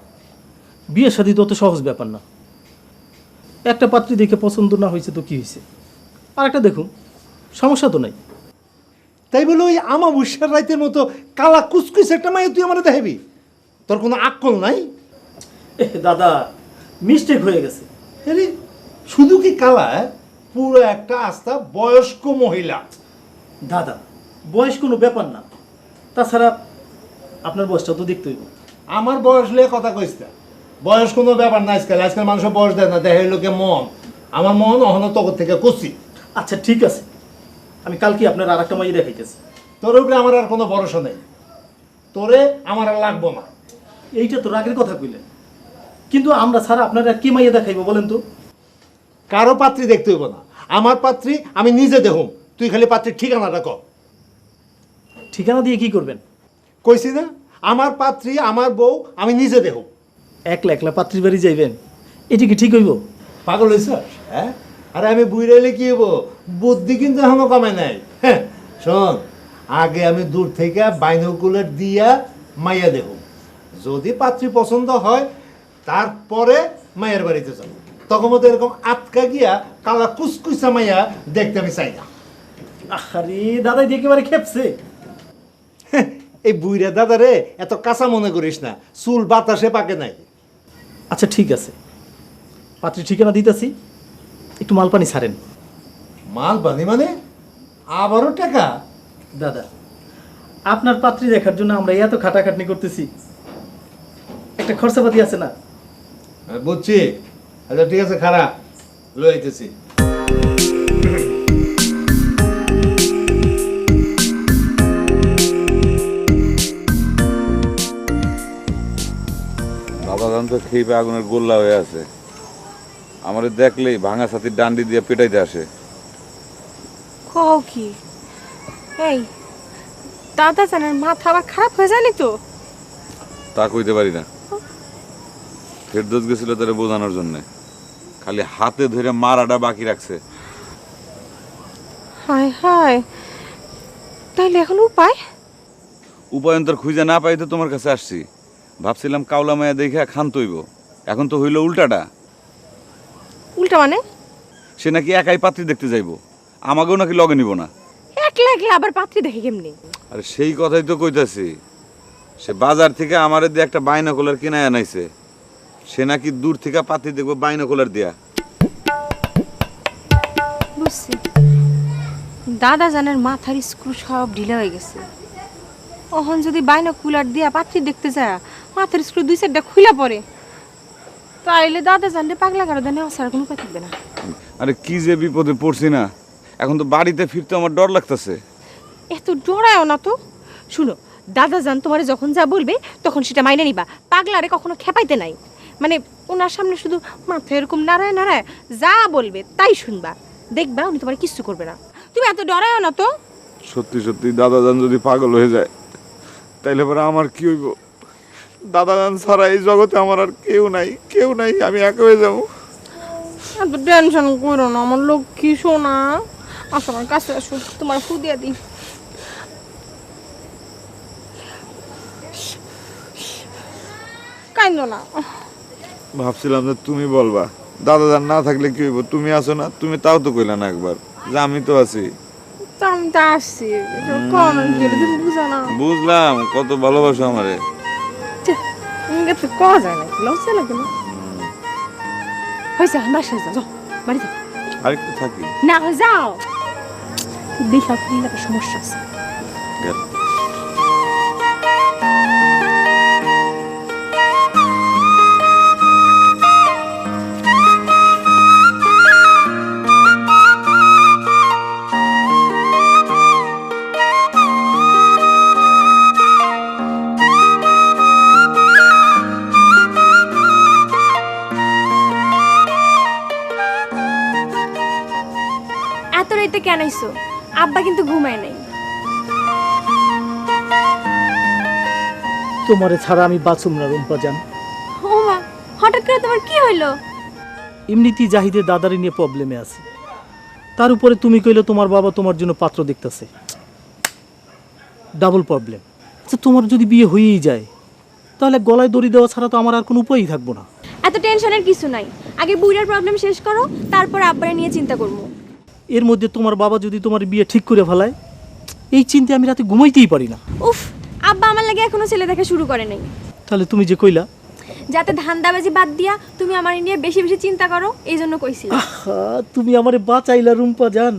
বিয়ের শাদী তো অত সহজ ব্যাপার না। একটা পাত্রী দেখে পছন্দ না হয়েছে তো কি হয়েছে, আর একটা দেখুন, সমস্যা তো নাই। তাই বলে ওই আমাবস্যার রাইতের মতো কালা কুচকুচ একটা মাইয়া তুই আমার দেখাবি? তোর কোনো আক্কল নাই? দাদা মিস্টেক হয়ে গেছে। আরে শুধু কি কালা, পুরো একটা আস্থা বয়স্ক মহিলা। দাদা বয়স কোনো ব্যাপার না, তাছাড়া আপনার বয়সটা তো দেখতে হইব। আমার বয়স লিয়ে কথা কইস না, বয়স কোনো ব্যাপার না। আজকাল আজকাল মানুষের বয়স দেয় না, দেখে লোকে মন। আমার মন অহনো তগর থেকে কষি। আচ্ছা ঠিক আছে, আমি কালকে আপনার আর একটা মাই দেখাইতেছি। তোর উপরে আমার আর কোনো ভরসা নেই, তোরে আমার আর লাগবো না। এইটা তো রাগের কথা কইলেন, কিন্তু আমরা ছাড়া আপনারা কি মাইয়া দেখাইবো বলেন তো? কারো পাত্রী দেখতে হইব না, আমার পাত্রী আমি নিজে দেখুম। তুই খালি পাত্রীর ঠিকানাটা ক। ঠিকানা দিয়ে কি করবেন? কইছি না, আমার পাত্রী আমার বউ আমি নিজে দেহ। একলা একলা পাত্রীর বাড়ি যাইবেন, এটি কি ঠিক হইব? পাগল হয়েছ? হ্যাঁ, আরে আমি বুইরাইলে কি হবো, বুদ্ধি কিন্তু এখনো কমে নাই। হ্যাঁ শোন, আগে আমি দূর থেকে বাইনোকুলার দিয়া মাইয়া দেহ, যদি পাত্রী পছন্দ হয় তারপরে মায়ের বাড়িতে যাব। তখন মতো এরকম আটকা গিয়া কালা কুসকুসা মাইয়া দেখতে আমি চাই না। আরে দাদাই দিয়ে একেবারে খেপছে। এই বুইরা দাদারে এত কাঁচা মনে করিস না, চুল বাতাসে পাকে নাই। আচ্ছা ঠিক আছে, পাত্রী ঠিকানা দিতেছি, একটু মাল পানি ছাড়েন। মাল বানি মানে আবারও টাকা? দাদা, আপনার পাত্রী দেখার জন্য আমরা এত খাটাখাটনি করতেছি, একটা খরচাপাতি আছে না? বুঝছি। আচ্ছা ঠিক আছে, খারাপ লইতেছি। দাদাজান তো খেয়ে আগুনের গোল্লা হয়ে আছে, আমারে দেখলেই ভাঙা ছাতির ডান্ডি দিয়ে পেটাইতে আসে। কও কি? এই দাদা জানার মাথা আবার খারাপ হয়ে যায়নি তো? তা কইতে পারি না, ফেরদৌস গেছিল তারা বোঝানোর জন্যে, খালি হাতে ধরে মারাটা বাকি রাখছে। হায় হায়, তাইলে এখন উপায়? উপায়ন্তর খুঁজে না পাই তো তোমার কাছে আসছি। ভাবছিলাম কাউলা মায়া দেখে খান তৈব, এখন তো হইল উল্টাটা। উল্টা মানে? সে নাকি একাই পাত্রী দেখতে যাইব, আমাকেও নাকি লগে নিব না। একলা একলা আবার পাত্রী দেখে কেমনি? আরে সেই কথাই তো কইতাছি, সে বাজার থেকে আমারে দিয়ে একটা বাইনোকুলার কিনে আনাইছে, সে নাকি দূর থেকে পাত্রী দেখবো বাইনোকুলার দিয়া। বুঝছি, দাদা জানের মাথার স্ক্রু সব ঢিলা হয়ে গেছে। ওহন যদি বাইনোকুলার দিয়া পাত্রী দেখতে যায়, মাথার স্ক্রু দুই সাইডটা খুলা পড়ে, তাইলে দাদা জানলে পাগলা গারো দেনে আসার কোনো উপায় থাকবে না। আরে কি যে বিপদে পড়ছি না, এখন তো বাড়িতে ফিরতে আমার ডর লাগতেছে। এত ডরায়ও না তো। শুনো, দাদা জান তোমারে যখন যা বলবে তখন সেটা মাইনে নিবা, পাগলারে কখনো খেপাইতে নাই। মানে ওনার সামনে শুধু মাথা এরকম নাড়ায় নাড়ায় যা বলবে তাই শুনবা, দেখবা উনি তোমার কিচ্ছু করবে না। তুমি এত ডরায়ও না তো। সত্যি সত্যি দাদাজান যদি পাগল হয়ে যায় তাইলে পরে আমার কি হইব? দাদাজান ছাড়া এই জগতে আমার আর কেউ নাই, কেউ নাই, আমি একা হয়ে যাবো। এত টেনশন করো না আমার লক্ষ্মী সোনা। আসো আমার কাছে আসো, তোমার ফু দিয়ে দিই। কাইন্দ না। ভাবছিলাম যে তুমি বলবা দাদাজান না থাকলে কি হইব, তুমি আছো না, তুমি তাও তো কইলা না একবার যে আমি তো আছি। আমি তো আসছি, কোন তুমি বুঝো না। বুঝলাম কত ভালোবাসো আমারে। তো কওয়া যায় না, লজ্জা লাগে না। হয়েছে, বাসায় যাও, বাড়ি যাও। আরেকটু থাকি না যাও, দেখা একটা সমস্যা আছে। গেল। এত রাইতে কেন আইছো? আব্বা কিন্তু ঘুমায় নাই। তোমারে ছাড়া আমি বাঁচুম না রুম্পা জান। ও মা, হঠাৎ করে তোমার কি হইলো? এমনিতেই জাহিদের দাদারে নিয়ে প্রবলেমে আছে, তার উপরে তুমি কইলে তোমার বাবা তোমার জন্য পাত্র দেখতেছে, ডাবল প্রবলেম। আচ্ছা তোমার যদি বিয়ে হয়েই যায় তাহলে গলায় দড়ি দেওয়া ছাড়া তো আমার আর কোনো উপায়ই থাকবো না। এত টেনশনের কিছু নাই, আগে বুইড়ার প্রবলেম শেষ করো, তারপর আব্বারে নিয়ে চিন্তা করবো। এর মধ্যে তোমার বাবা যদি তোমার বিয়ে ঠিক করে ফেলায়, এই চিন্তা আমি রাতে ঘুমাইতেই পারি না। উফ, আব্বা আমার লাগে এখনো ছেলে দেখা শুরু করে নাই। তাহলে তুমি যে কইলা যাতে ধান্দাবাজি বাদ দিয়া তুমি আমার নিয়ে বেশি বেশি চিন্তা করো, এই জন্য কইছি। তুমি আমারে বাঁচাইলা রুম্পা জান।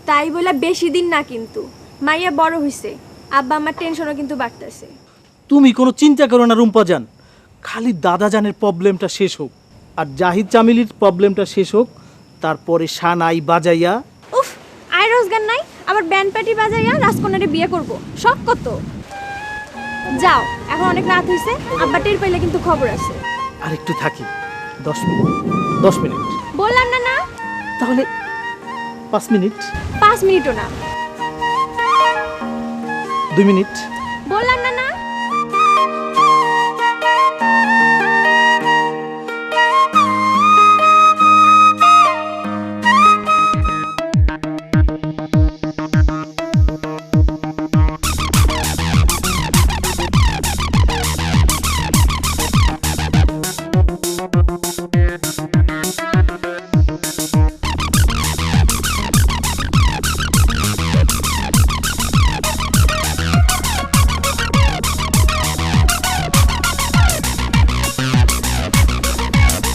তাই বলে বেশি দিন না, কিন্তু মাইয়া বড় হইছে, আব্বা আমার টেনশনও কিন্তু বাড়তেছে। তুমি কোনো চিন্তা করো না রুম্পা জান, খালি দাদা জানের প্রবলেমটা শেষ হোক আর জাহিদ চামিলির প্রবলেমটা শেষ হোক, তারপরে সানাই বাজাইয়া। উফ, আয় রোজগার নাই, আবার ব্যান্ড পার্টি বাজাইয়া রাজকন্যারে বিয়ে করব, শখ কত। যাও, এখন অনেক রাত হইছে, আব্বা টের পাইলে কিন্তু খবর আছে। আর একটু থাকি, 10 মিনিট। 10 মিনিট বললাম না না? তাহলে 5 মিনিট। 5 মিনিটও না। 2 মিনিট। বললাম না না?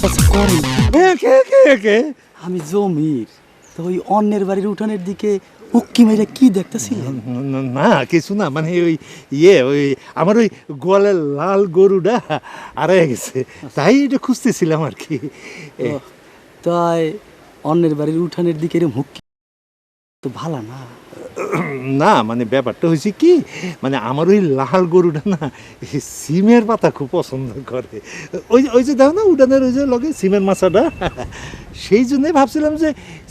আচ্ছা করেন কে কে কে আমি জমির তো ওই অন্যের বাড়ির উঠানের দিকে উক্কি মেরে কি দেখতেছিলেন? না কিছু না, মানে ওই ওই আমার ওই গোয়ালের লাল গরুটা হারিয়ে গেছে, তাই এটা খুঁজতেছিলাম আর কি। তাই অন্যের বাড়ির উঠানের দিকে এরকম হুক্কি তো ভালো না। না মানে ব্যাপারটা হয়েছে কি, মানে আমার ওই লাল গরুটা না এই সিমের পাতা খুব পছন্দ করে। ওই যে দেখো না উঠানের ওই যে লগে সিমের মাছাটা, সেই জন্যই ভাবছিলাম যে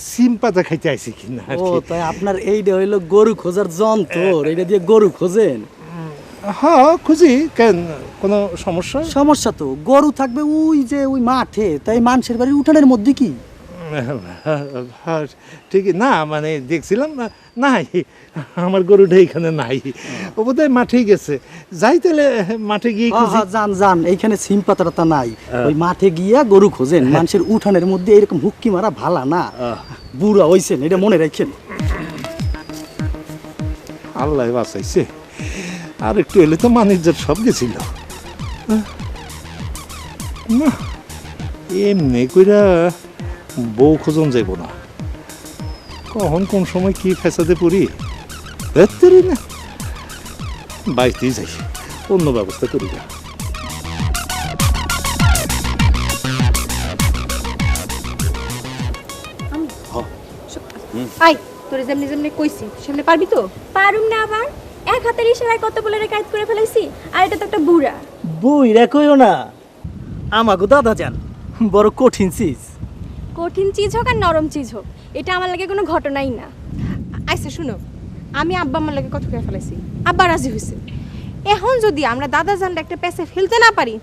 সিম পাতা খাইতে আইছি কিনা আর ও কি। তাই আপনার এইটা হইলো গরু খোঁজার যন্ত্র, এটা দিয়ে গরু খোঁজেন? হ্যাঁ খুঁজি, কেন কোনো সমস্যা? সমস্যা তো গরু থাকবে ওই যে ওই মাঠে, তাই মানুষের বাড়ির উঠানের মধ্যে কি? হ্যাঁ ঠিকই না, মানে দেখছিলাম নাই আমার গরুটা এখানে নাই, ও বোধহয় মাঠেই গেছে। যাই তাহলে মাঠে গিয়ে খুঁজি। যান যান, এইখানে সিম পাতাটা নাই, ওই মাঠে গিয়া গরু খোঁজেন। মানুষের উঠানের মধ্যে এরকম হুক্কি মারা ভালা না, বুড়া হইছেন, এটা মনে রাখেন। আল্লাহ বাঁচাইছে, আর একটু এলে তো মানিজ্যের সব গেছিল না। এমনি কইরা বউ খোঁজন যাইব না, কখন কোন সময় কি ফেসাদে পড়ি দেখতেই না, বাইতেই যাই, অন্য ব্যবস্থা করি না। আই তোরে যেমনি যেমনি কইছি সামনে পারবি তো? পারুম না আবার, এক হাতের ইশারায় কত বলে কাজ করে ফেলাইছি, আর এটা তো একটা বুড়া। বই রেখোও না, আমাকে দাদা যান বড় কঠিন চিজ। কঠিন চিজ হোক আর নরম চিজ হোক, এটা আমার লাগে কোনো ঘটনাই না। আচ্ছা শুনো, আমি আব্বা আমার লাগে কথা কয়ে ফেলাইছি, আব্বা রাজি হয়েছে। এখন যদি আমরা দাদা জানটা একটা পেছে ফেলতে না পারি,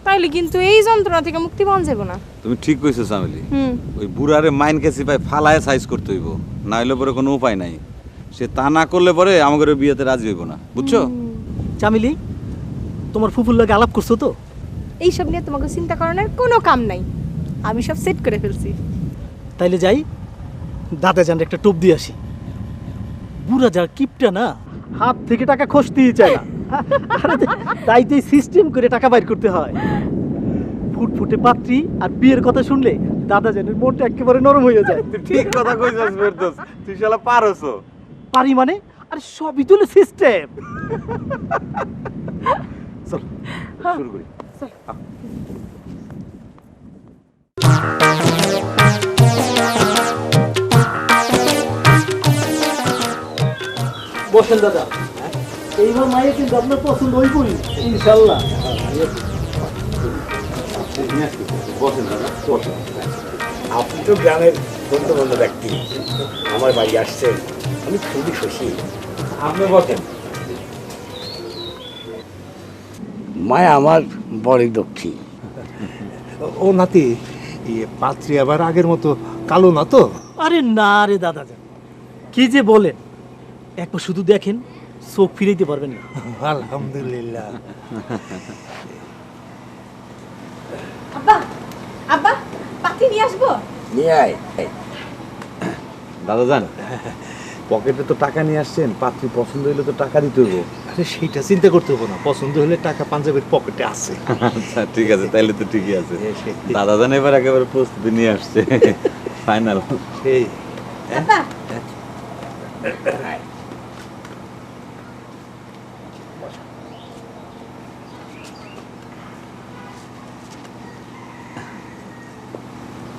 তাহলে কিন্তু এই যন্ত্রণা থেকে মুক্তি পাওয়া যাবে না। তুমি ঠিক কইছো চামেলি, হুম ওই বুড়ারে মাইন কেসি পাই ফালায় সাইজ করতে হইব, না হইলে পরে কোনো উপায় নাই। সে তা না করলে পরে আমাদের বিয়েতে রাজি হইব না, বুঝছো? চামিলি, তোমার ফুফুর লাগে আলাপ করছো তো? এইসব নিয়ে তোমাকে চিন্তা করানোর কোনো কাম নাই, আমি সব সেট করে ফেলছি। তাইলে যাই দাদা যান একটা টোপ দিয়ে আসি। বুড়া যার কিপটা না, হাত থেকে টাকা খসতেই চায় না, তাই তো সিস্টেম করে টাকা বাইর করতে হয়। ফুটফুটে পাত্রী আর বিয়ের কথা শুনলে দাদা জানের মনটা একেবারে নরম হয়ে যায়। ঠিক কথা কইছস ফেরদৌস, তুই শালা পারছো। পারি মানে? আরে সবই তো সিস্টেম। চল শুরু করি। বসেন দাদা, এইবার মায়ের কিন্তু আপনার পছন্দ হইবই ইনশাল্লাহ। আপনি তো গ্রামের বন্ধুবান্ধব ব্যক্তি, আমার বাড়ি আসছেন, আমি খুবই খুশি। আপনি বসেন। মায়া আমার বড় দক্ষিণ। ও নাতি, পাত্রী আবার আগের মতো কালো না তো? আরে না রে দাদা যান, কি যে বলেন, একবার শুধু দেখেন, চোখ ফিরাইতে পারবেন না। আলহামদুলিল্লাহ। আব্বা আব্বা পাখি নিয়ে আসবো? নিয়ে আয়। দাদা জান, পকেটে তো টাকা নিয়ে আসছেন, পাত্রী পছন্দ হইলে তো টাকা দিতে হইব। আরে সেইটা চিন্তা করতে হবে না, পছন্দ হলে টাকা পাঞ্জাবের পকেটে আছে। আচ্ছা ঠিক আছে, তাইলে তো ঠিকই আছে। দাদা জান এবার একেবারে প্রস্তুতি নিয়ে আসছে, ফাইনাল। এই আব্বা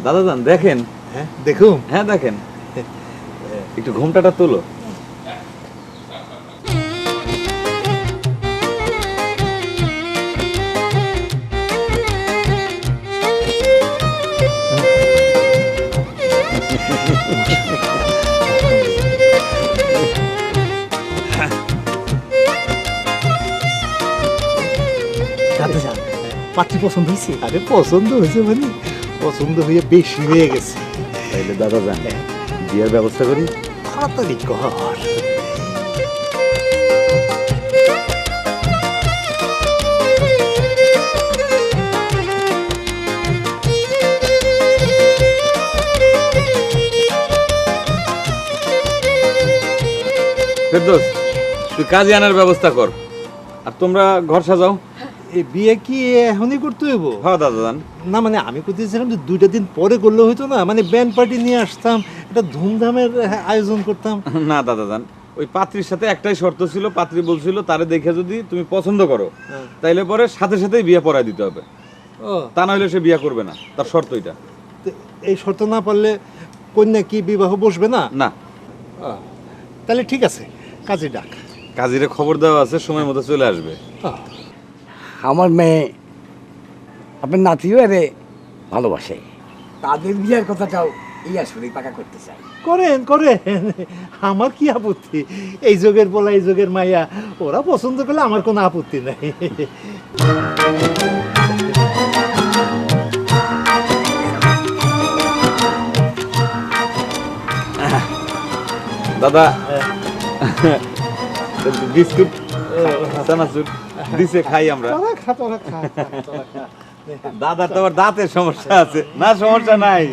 দাদা জান দেখেন। হ্যাঁ দেখুন। হ্যাঁ দেখেন, একটু ঘোমটাটা তোলো। দাদা যান, পাত্রী পছন্দ হয়েছে? আরে পছন্দ হয়েছে মানে পছন্দ হয়ে বেশি হয়ে গেছে। তাইলে দাদা জান বিয়ের ব্যবস্থা করি। তাড়াতাড়ি কর। ফেরদৌস, তুই কাজে আনার ব্যবস্থা কর, আর তোমরা ঘর সাজাও। এই বিয়ে কি এখনই করতে হইব? হ্যাঁ দাদাজান। না মানে আমি করতেছিলাম যে 2টা দিন পরে করলে হইতো না, মানে ব্যান্ড পার্টি নিয়ে আসতাম, একটা ধুমধামের আয়োজন করতাম। না দাদাজান, ওই পাত্রীর সাথে একটাই শর্ত ছিল, পাত্রী বলছিল তারে দেখে যদি তুমি পছন্দ করো তাইলে পরে সাথে সাথেই বিয়ে পড়ায় দিতে হবে, ও তা না হলে সে বিয়ে করবে না, তার শর্ত এটা। তো এই শর্ত না পারলে কন্যা কি বিবাহ বসবে না? না, ও, তাহলে ঠিক আছে, কাজে ডাক। কাজীরে খবর দেওয়া আছে, সময় মতো চলে আসবে। ও, আমার মেয়ে আপনার নাতিও এরে ভালোবাসে, তাদের বিয়ের কথাটাও এই আসলেই পাকা করতে চাই। করেন করেন, আমার কি আপত্তি? এই যুগের বলা, এই যুগের মাইয়া, ওরা পছন্দ করলে আমার কোনো আপত্তি নাই। দাদা বিস্কুট চানাচুর দিছে, খাই আমরা। তোরা খা, তোরা খা, তোরা খা। দাদার তো আবার দাঁতের সমস্যা আছে। না, সমস্যা নাই।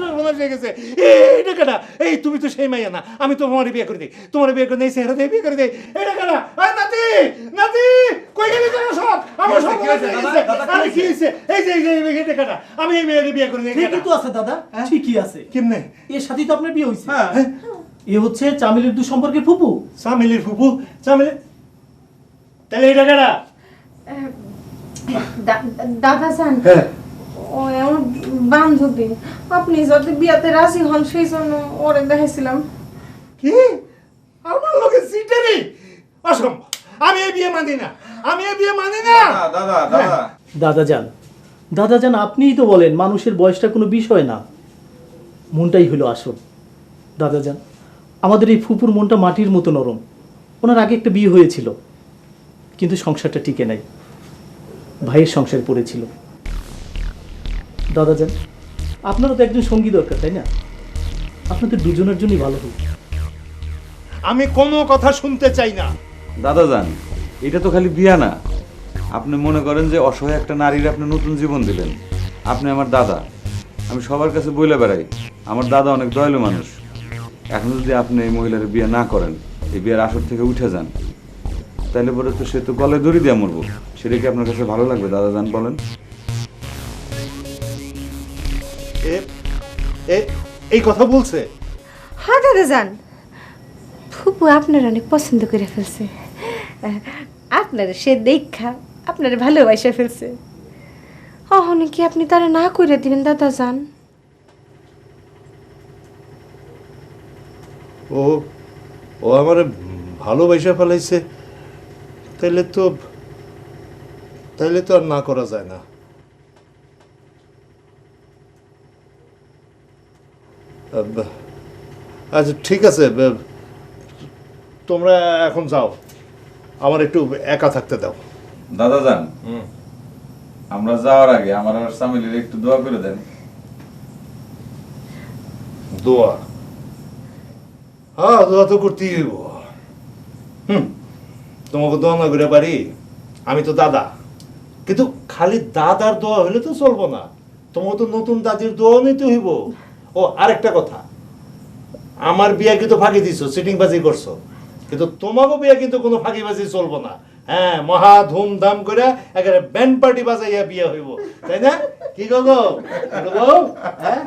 সর্বনাশ হয়ে গেছে। এটা কেনা? এই তুমি তো সেই মাইয়া না, আমি তো তোমার বিয়ে করে দিই, তোমার বিয়ে করে দিই, চেহারা দিয়ে বিয়ে করে দিই। এটা কেনা? নাতি, নাতি, কই গেলি তোরা সব? আমার সব কি হয়েছে? আরে কি হয়েছে? এই যে এটা কেনা? আমি এই মেয়ের বিয়ে করে দিই। ঠিকই তো আছে দাদা, ঠিকই আছে। কেমনে? এর সাথেই তো আপনার বিয়ে হয়েছে। এ হচ্ছে চামেলির সম্পর্কের ফুপু। চামেলির ফুপু? চামেলি? তাহলে এটা কেনা? দাদা যান, হ্যাঁ। ও আমার বান্ধবী, আপনি যদি বিয়াতে রাজি হন সেই জন্য ওরে দেখাইছিলাম। কি? আমার লোকে সিটারি? অসম্ভব, আমি এই বিয়ে মানি না, আমি এই বিয়ে মানি না। দাদা দাদা দাদা যান, আপনিই তো বলেন মানুষের বয়সটা কোনো বিষয় না, মনটাই হলো আসল। দাদা যান, আমাদের এই ফুপুর মনটা মাটির মতো নরম। ওনার আগে একটা বিয়ে হয়েছিল, কিন্তু সংসারটা টিকে নাই, ভাইয়ের সংসার পড়েছিল। দাদা যান, আপনারও তো একজন সঙ্গী দরকার, তাই না? আপনাদের দুজনের জন্যই ভালো হোক। আমি কোনো কথা শুনতে চাই না। দাদাজান, এটা তো খালি বিয়া না। আপনি মনে করেন যে অসহায় একটা নারীর আপনি নতুন জীবন দিলেন। আপনি আমার দাদা, আমি সবার কাছে বইলে বেড়াই আমার দাদা অনেক দয়ালু মানুষ। এখন যদি আপনি এই মহিলার বিয়ে না করেন, এই বিয়ের আসর থেকে উঠে যান, তাহলে পরে তো সে তো গলায় দড়ি দিয়ে মরবো। সেটা কি আপনার কাছে ভালো লাগবে দাদাজান, বলেন? এই কথা বলছে? হ্যাঁ দাদা যান, ফুপু আপনার অনেক পছন্দ করে ফেলছে, আপনার সে দেখা আপনার ভালোবাসা ফেলছে। অহনে কি আপনি তারা না করে দিবেন দাদা যান? ও ও আমার ভালোবাসা ফেলাইছে, তাইলে তো আর না করা যায় না। আচ্ছা ঠিক আছে, তোমরা এখন যাও, আমার একটু একা থাকতে দাও। দাদাজান, আমরা যাওয়ার আগে আমার আর সামিলির একটু দোয়া করে দেন। দোয়া? হ্যাঁ, দোয়া তো করতেই হইব। তোমাকে দোয়া না করে পারি? আমি তো দাদা, কিন্তু খালি দাদার দোয়া হইলে তো চলবো না, তোমাকে তো নতুন দাদির দোয়া নিতে হইব। ও আরেকটা কথা, আমার বিয়া কিন্তু ফাঁকি দিছো, সিটিং বাজি করছো, কিন্তু তোমাকে বিয়া কিন্তু কোনো ফাঁকিবাজি চলবো না। হ্যাঁ, মহা ধুমধাম করে একেবারে ব্যান্ড পার্টি বাজাইয়া বিয়া হইব, তাই না? কি গো? হ্যাঁ।